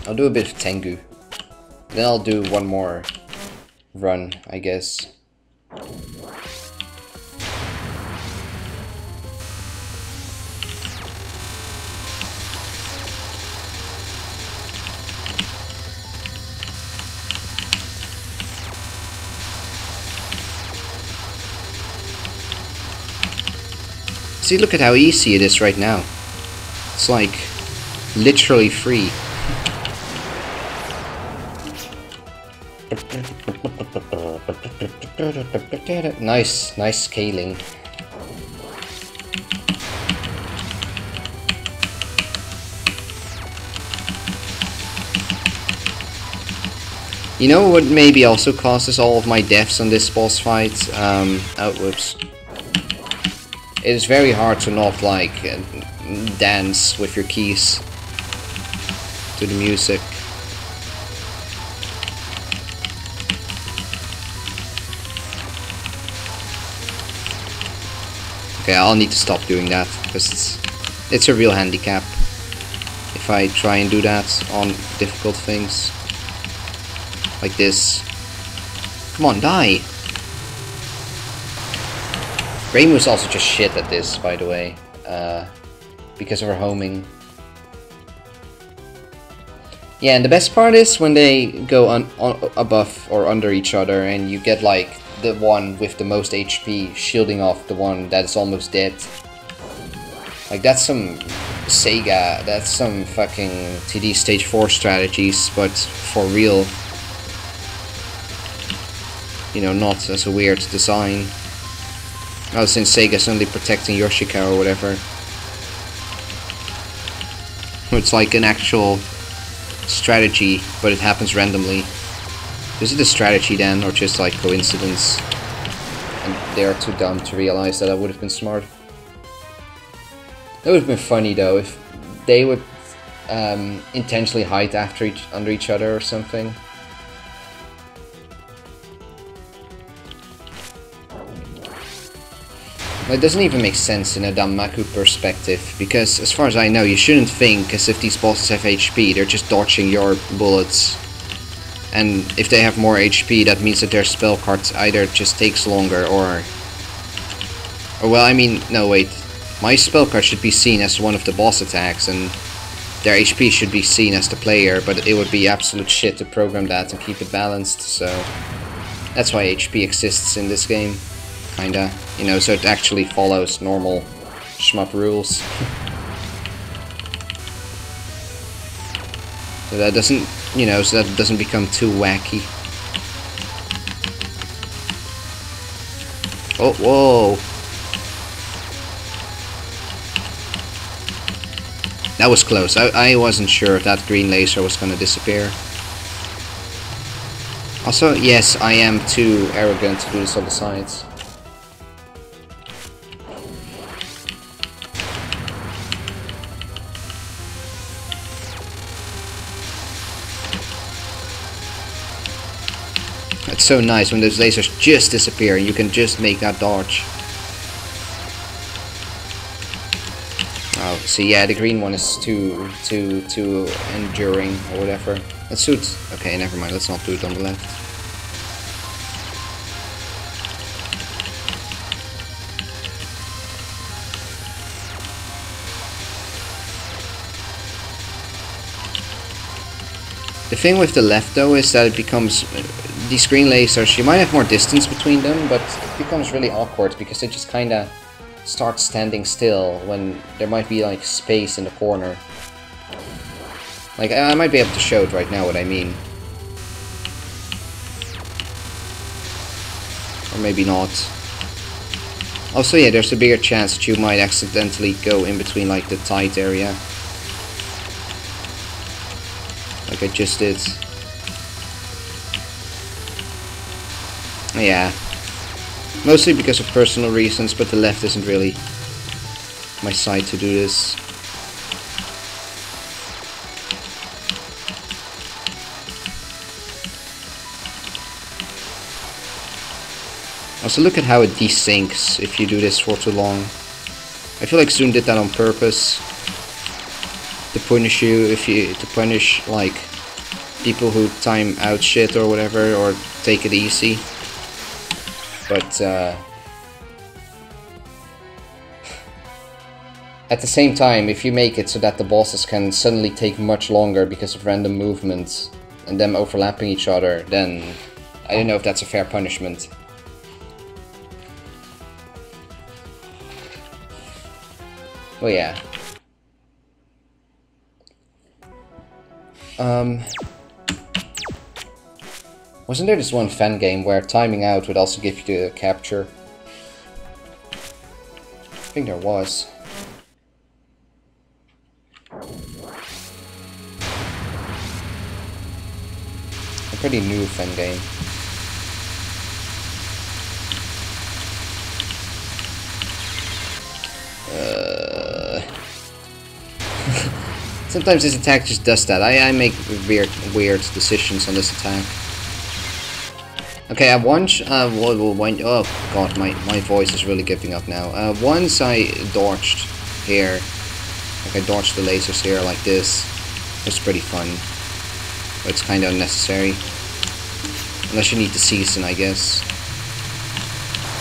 I'll do a bit of Tengu. Then I'll do one more run, I guess. See, look at how easy it is right now. It's like literally free. Nice scaling. You know what maybe also causes all of my deaths on this boss fight? Oh, whoops. It is very hard to not like dance with your keys to the music. Okay, I'll need to stop doing that because it's a real handicap if I try and do that on difficult things like this. Come on, die! Reimu's also just shit at this, by the way, because of her homing. Yeah, and the best part is when they go above or under each other and you get like the one with the most HP shielding off the one that is almost dead. Like, that's some Sega, that's some fucking TD Stage 4 strategies, but for real. You know, not as a weird design. Oh, since Sega's only protecting Yoshika or whatever. It's like an actual strategy, but it happens randomly. Is it a strategy then, or just like coincidence? And they are too dumb to realize that I would have been smart. That would have been funny though, if they would intentionally hide under each other or something. It doesn't even make sense in a Danmaku perspective, because as far as I know, you shouldn't think as if these bosses have HP, they're just dodging your bullets. And if they have more HP, that means that their spell cards either just takes longer or well, I mean, no wait. My spell card should be seen as one of the boss attacks, and their HP should be seen as the player, but it would be absolute shit to program that and keep it balanced, so that's why HP exists in this game. Kinda, you know, so it actually follows normal shmup rules. So that doesn't, you know, so that doesn't become too wacky. Oh, whoa! That was close. I wasn't sure if that green laser was gonna disappear. Also, yes, I am too arrogant to do this on the sides. It's so nice when those lasers just disappear and you can just make that dodge. Oh, see, yeah, the green one is too enduring or whatever. That suits. Okay, never mind. Let's not do it on the left. The thing with the left though is that it becomes these green lasers. You might have more distance between them, but it becomes really awkward because they just kind of start standing still when there might be like space in the corner. Like, I might be able to show it right now what I mean. Or maybe not. Also, yeah, there's a bigger chance that you might accidentally go in between like the tight area. Like I just did. Yeah. Mostly because of personal reasons, but the left isn't really my side to do this. Also, look at how it desyncs if you do this for too long. I feel like Zoom did that on purpose to punish you, to punish like people who time out shit or whatever, or take it easy. But at the same time, if you make it so that the bosses can suddenly take much longer because of random movements and them overlapping each other, then I don't know if that's a fair punishment. Well, yeah. Wasn't there this one fan game where timing out would also give you the capture? I think there was. A pretty new fan game. Sometimes this attack just does that. I make weird decisions on this attack. Okay, once, oh god, my voice is really giving up now. Once I dodged here, like I dodged the lasers here like this. It's pretty fun, but it's kind of unnecessary. Unless you need the season, I guess,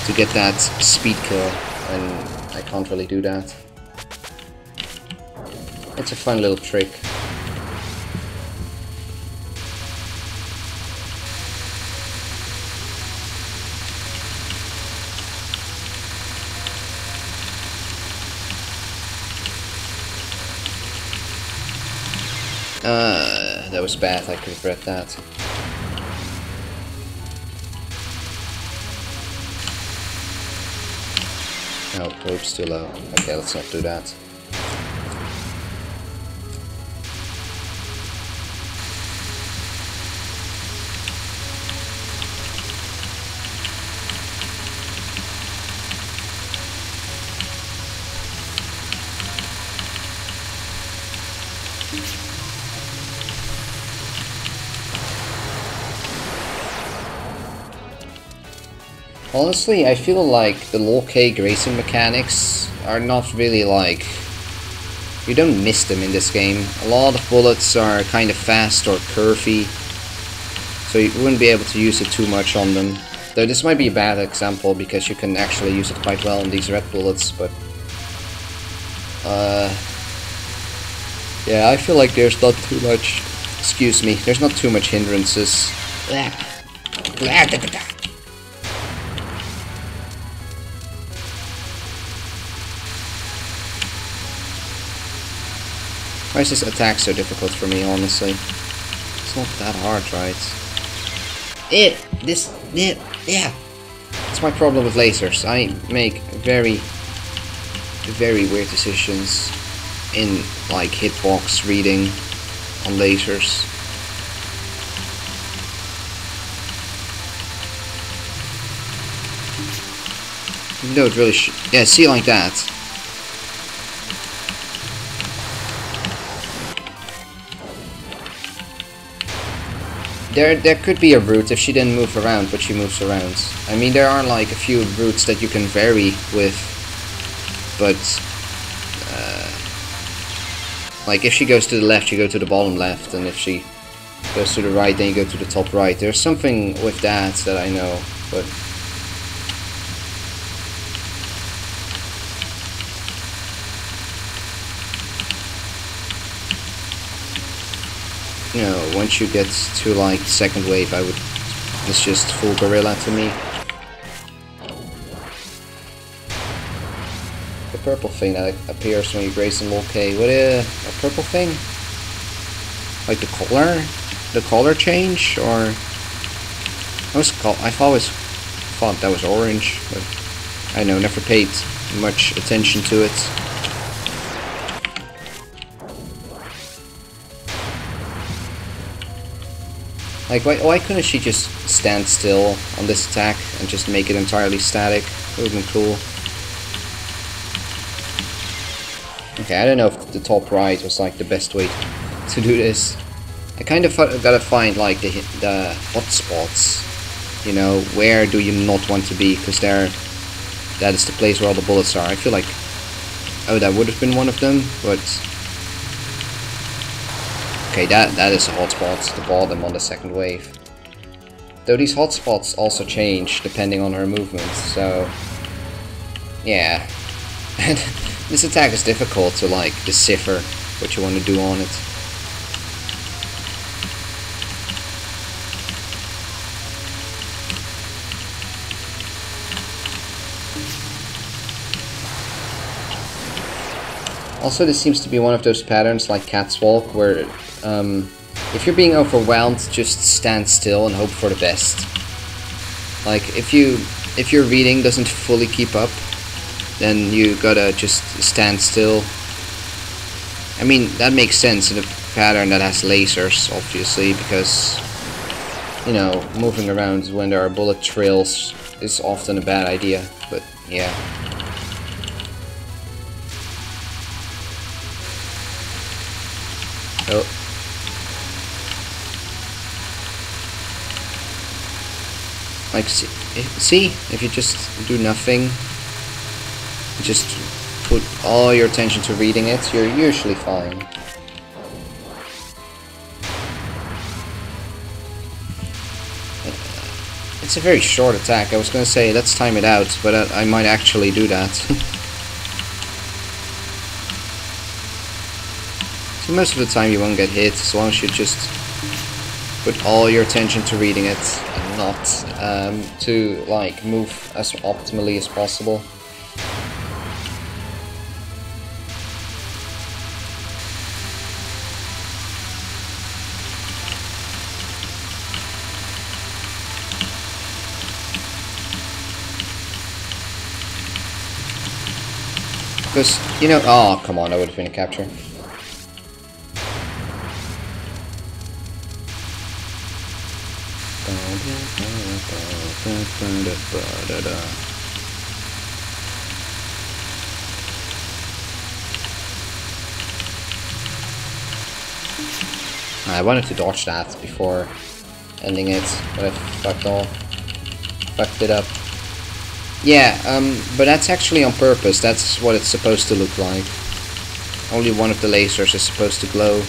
to get that speed kill, and I can't really do that. It's a fun little trick. That was bad, I could have read that. No, probe's too low. Okay, let's not do that. Honestly, I feel like the low-K grazing mechanics are not really like... You don't miss them in this game. A lot of bullets are kind of fast or curvy, so you wouldn't be able to use it too much on them. Though this might be a bad example because you can actually use it quite well on these red bullets, but... yeah, I feel like there's not too much... Excuse me, there's not too much hindrances. Why is this attack so difficult for me, honestly? It's not that hard, right? Yeah. That's my problem with lasers. I make very weird decisions in, like, hitbox reading on lasers. Even though it really yeah, see, like that. There could be a route if she didn't move around, but she moves around. I mean, there are like a few routes that you can vary with, but like if she goes to the left, you go to the bottom left, and if she goes to the right, then you go to the top right. There's something with that I know, but you know, once you get to like second wave, it's just full gorilla to me. The purple thing that appears when you graze in low-K. What a purple thing? Like the color change, or I've always thought that was orange, but I know, never paid much attention to it. Like, why couldn't she just stand still on this attack and just make it entirely static? It would have been cool. Okay, I don't know if the top right was like the best way to do this. I kind of gotta find like the hotspots. You know, where do you not want to be? Because that is the place where all the bullets are. I feel like, oh, that would have been one of them, but... Okay, that is a hotspot, the bottom on the second wave. Though these hotspots also change depending on her movements, so... Yeah. And this attack is difficult to, like, decipher what you want to do on it. Also, this seems to be one of those patterns like Cat's Walk, where if you're being overwhelmed, just stand still and hope for the best. Like, if your reading doesn't fully keep up, then you gotta just stand still. I mean, that makes sense in a pattern that has lasers, obviously, because, you know, moving around when there are bullet trails is often a bad idea, but yeah. Oh. Like, see, if you just do nothing, just put all your attention to reading it, you're usually fine. It's a very short attack. I was gonna say, let's time it out, but I might actually do that. So most of the time you won't get hit, as long as you just put all your attention to reading it, and not to, like, move as optimally as possible. Because, you know... Oh, come on, that would have been a capture. I wanted to dodge that before ending it, but I fucked it up. Yeah, but that's actually on purpose. That's what it's supposed to look like. Only one of the lasers is supposed to glow.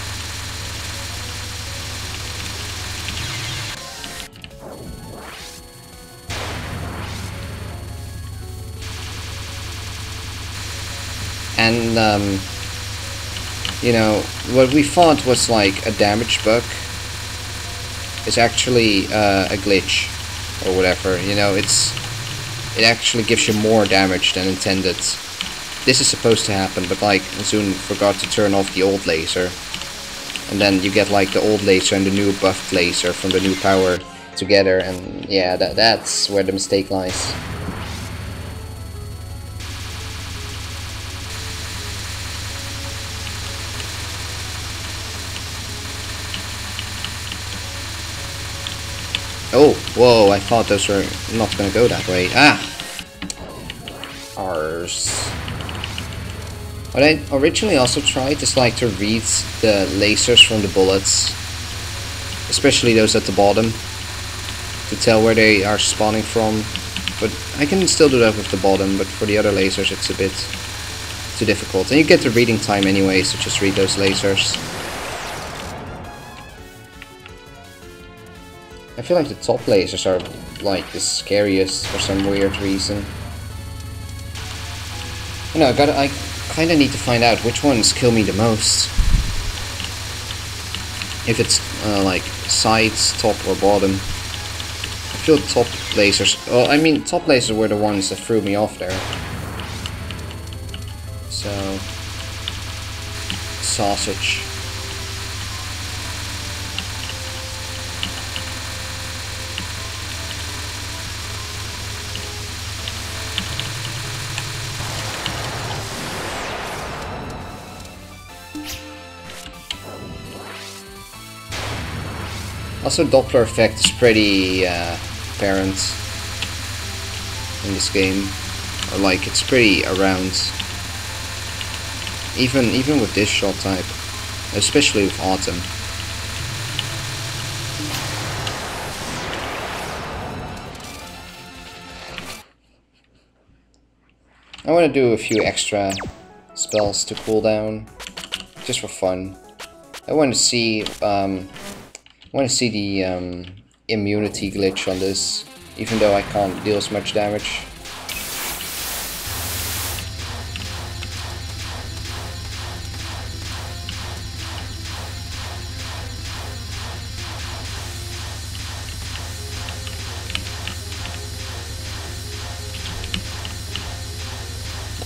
And, you know, what we thought was like a damage bug is actually a glitch or whatever. You know, it actually gives you more damage than intended. This is supposed to happen, but like Zune forgot to turn off the old laser, and then you get like the old laser and the new buffed laser from the new power together, and yeah, that's where the mistake lies. Oh, whoa, I thought those were not gonna go that way. Ah! Ours. What I originally also tried is like to read the lasers from the bullets, especially those at the bottom, to tell where they are spawning from. But I can still do that with the bottom, but for the other lasers it's a bit too difficult. And you get the reading time anyway, so just read those lasers. I feel like the top lasers are like the scariest for some weird reason. You know, I kinda need to find out which ones kill me the most. If it's like sides, top or bottom. I feel top lasers, well, I mean top lasers were the ones that threw me off there. So, sausage. Also, Doppler effect is pretty apparent in this game, or like it's pretty around. Even with this shot type, especially with Autumn. I want to do a few extra spells to cool down, just for fun. I want to see. I want to see the immunity glitch on this, even though I can't deal as much damage.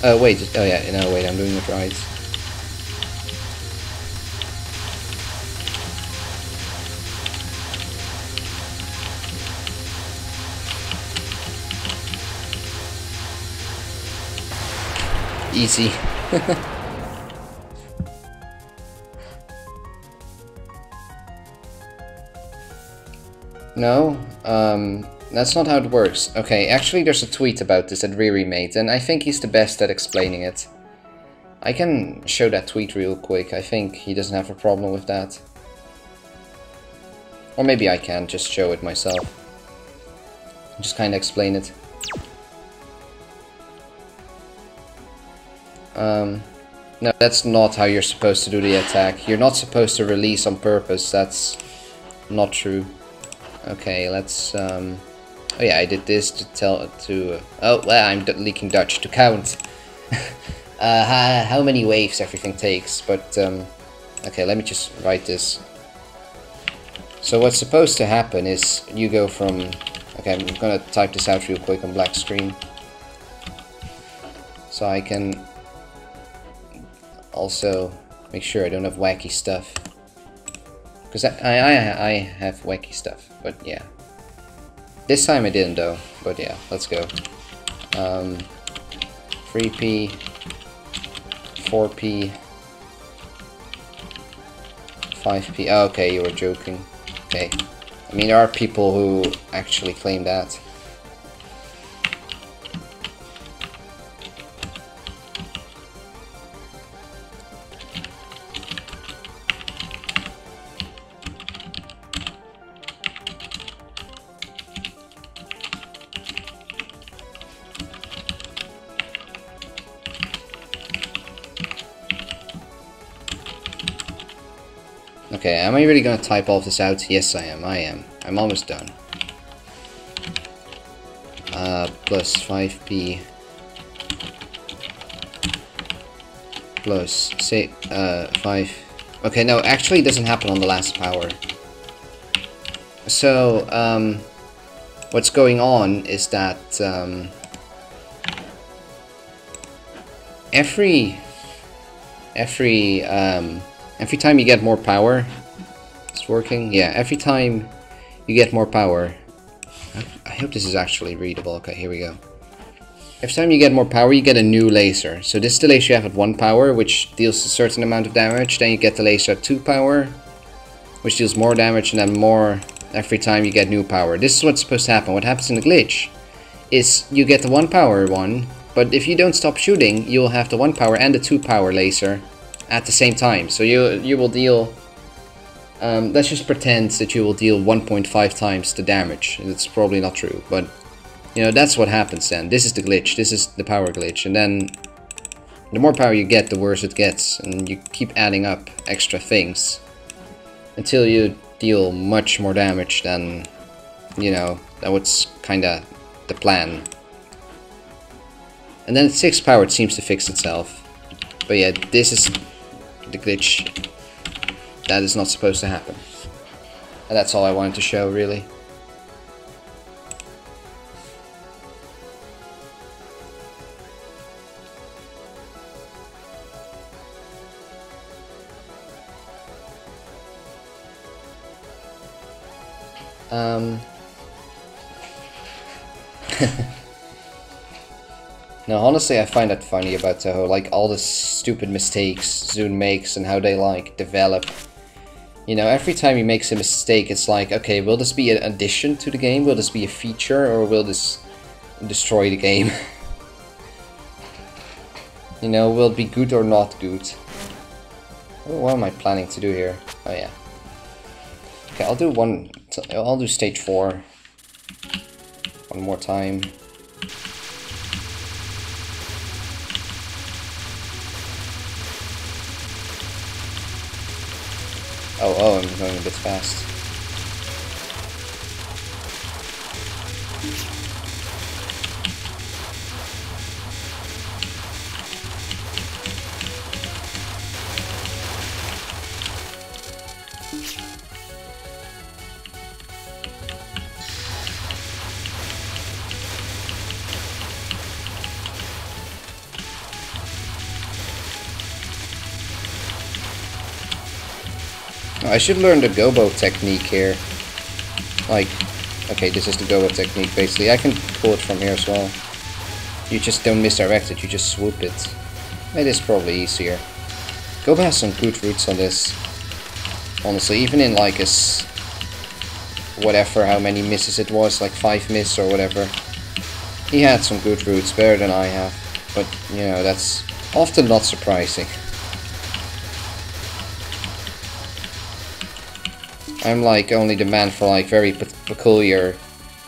Wait, oh yeah, no wait, I'm doing it right. Easy. No, that's not how it works. Okay, actually there's a tweet about this that Riri made, and I think he's the best at explaining it. I can show that tweet real quick. I think he doesn't have a problem with that. Or maybe I can just show it myself. Just kinda explain it. No, that's not how you're supposed to do the attack. You're not supposed to release on purpose. That's not true. Okay, let's, oh yeah, I did this to oh, well, I'm leaking Dutch, to count how many waves everything takes, but, okay, let me just write this. So what's supposed to happen is you go from, okay, I'm gonna type this out real quick on black screen, so I can also make sure I don't have wacky stuff, because I have wacky stuff, but yeah, this time I didn't though, but yeah, let's go. 3p 4p, 5p. Oh, okay, you were joking. Okay. I mean, there are people who actually claim that. Okay, am I really gonna type all of this out? Yes, I am. I'm almost done. Plus 5p plus say 5. Okay, no, actually it doesn't happen on the last power. So what's going on is that every time you get more power, it's working. Yeah, every time you get more power. I hope this is actually readable. Okay, here we go. Every time you get more power, you get a new laser. So this is the laser you have at 1 power, which deals a certain amount of damage. Then you get the laser at 2 power, which deals more damage, and then more every time you get new power. This is what's supposed to happen. What happens in the glitch is you get the 1 power one, but if you don't stop shooting, you'll have the 1 power and the 2 power laser at the same time. So you will deal... let's just pretend that you will deal 1.5 times the damage. It's probably not true, but you know, that's what happens then. This is the glitch. This is the power glitch. And then the more power you get, the worse it gets. And you keep adding up extra things until you deal much more damage than, you know, that was kinda the plan. And then at 6 power it seems to fix itself. But yeah, this is the glitch. That is not supposed to happen. And that's all I wanted to show, really. No, honestly, I find that funny about Touhou, like all the stupid mistakes Zune makes and how they like develop. You know, every time he makes a mistake, it's like, okay, will this be an addition to the game? Will this be a feature, or will this destroy the game? You know, will it be good or not good? Oh, what am I planning to do here? Oh yeah. Okay, I'll do stage 4 one more time. Oh, I'm going a bit fast. I should learn the gobo technique here. Like, okay, this is the gobo technique, basically. I can pull it from here as well. You just don't misdirect it, you just swoop it. It is probably easier. Gobo has some good roots on this. Honestly, even in like a... whatever, how many misses it was, like 5 miss or whatever. He had some good roots, better than I have. But, you know, that's often not surprising. I'm like only the man for like very peculiar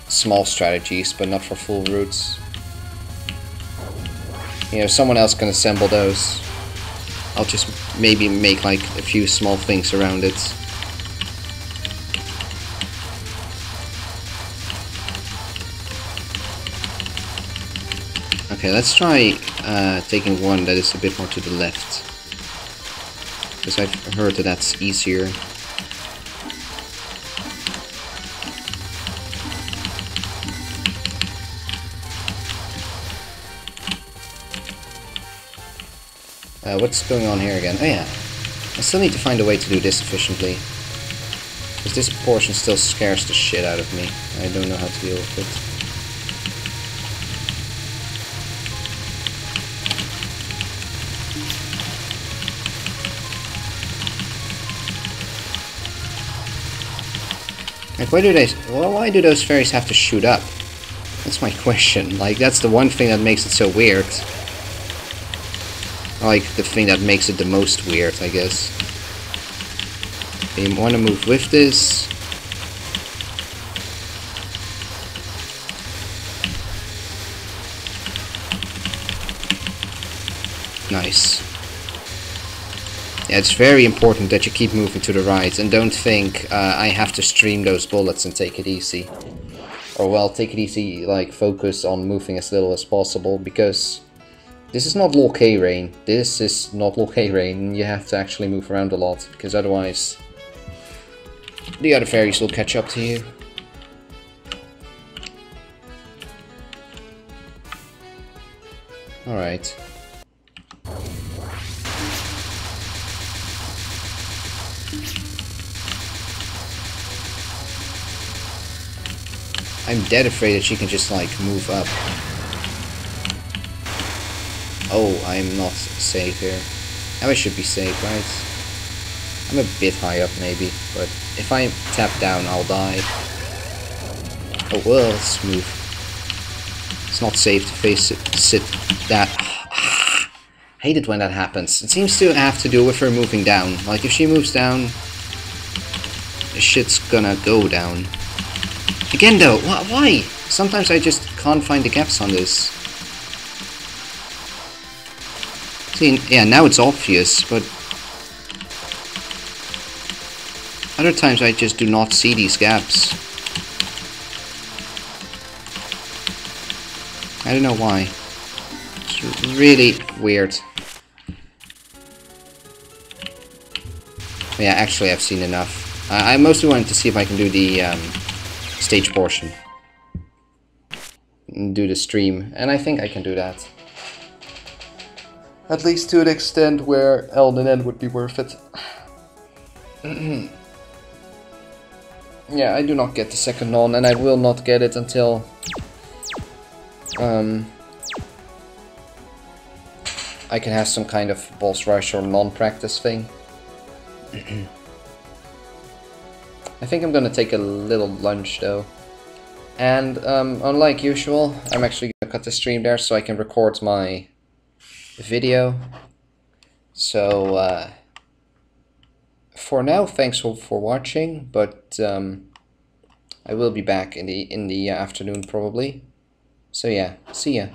small strategies, but not for full roots. You know, someone else can assemble those. I'll just maybe make like a few small things around it. Okay, let's try taking one that is a bit more to the left. Because I've heard that that's easier. What's going on here again? Oh yeah, I still need to find a way to do this efficiently. Because this portion still scares the shit out of me. I don't know how to deal with it. Like, why do those fairies have to shoot up? That's my question. Like, that's the one thing that makes it so weird. Like, the thing that makes it the most weird, I guess. You want to move with this. Nice. Yeah, it's very important that you keep moving to the right and don't think I have to stream those bullets and take it easy. Or well, take it easy, like focus on moving as little as possible, because this is not Lord K-Rain. This is not Lord K-Rain. You have to actually move around a lot, because otherwise the other fairies will catch up to you. Alright. I'm dead afraid that she can just, like, move up. Oh, I'm not safe here. Now I should be safe, right? I'm a bit high up, maybe, but if I tap down, I'll die. Oh, well, let's move. It's not safe to sit that... I hate it when that happens. It seems to have to do with her moving down. Like, if she moves down, the shit's gonna go down. Again though, why? Sometimes I just can't find the gaps on this. See, yeah, now it's obvious, but other times I just do not see these gaps. I don't know why. It's really weird. Yeah, actually I've seen enough. I mostly wanted to see if I can do the stage portion. Do the stream, and I think I can do that. At least to an extent where Elden End would be worth it. Yeah, I do not get the second non, and I will not get it until I can have some kind of boss rush or non-practice thing. I think I'm gonna take a little lunch though. And unlike usual, I'm actually gonna cut the stream there so I can record my video. So for now, thanks for watching, but I will be back in the afternoon probably. So yeah, see ya.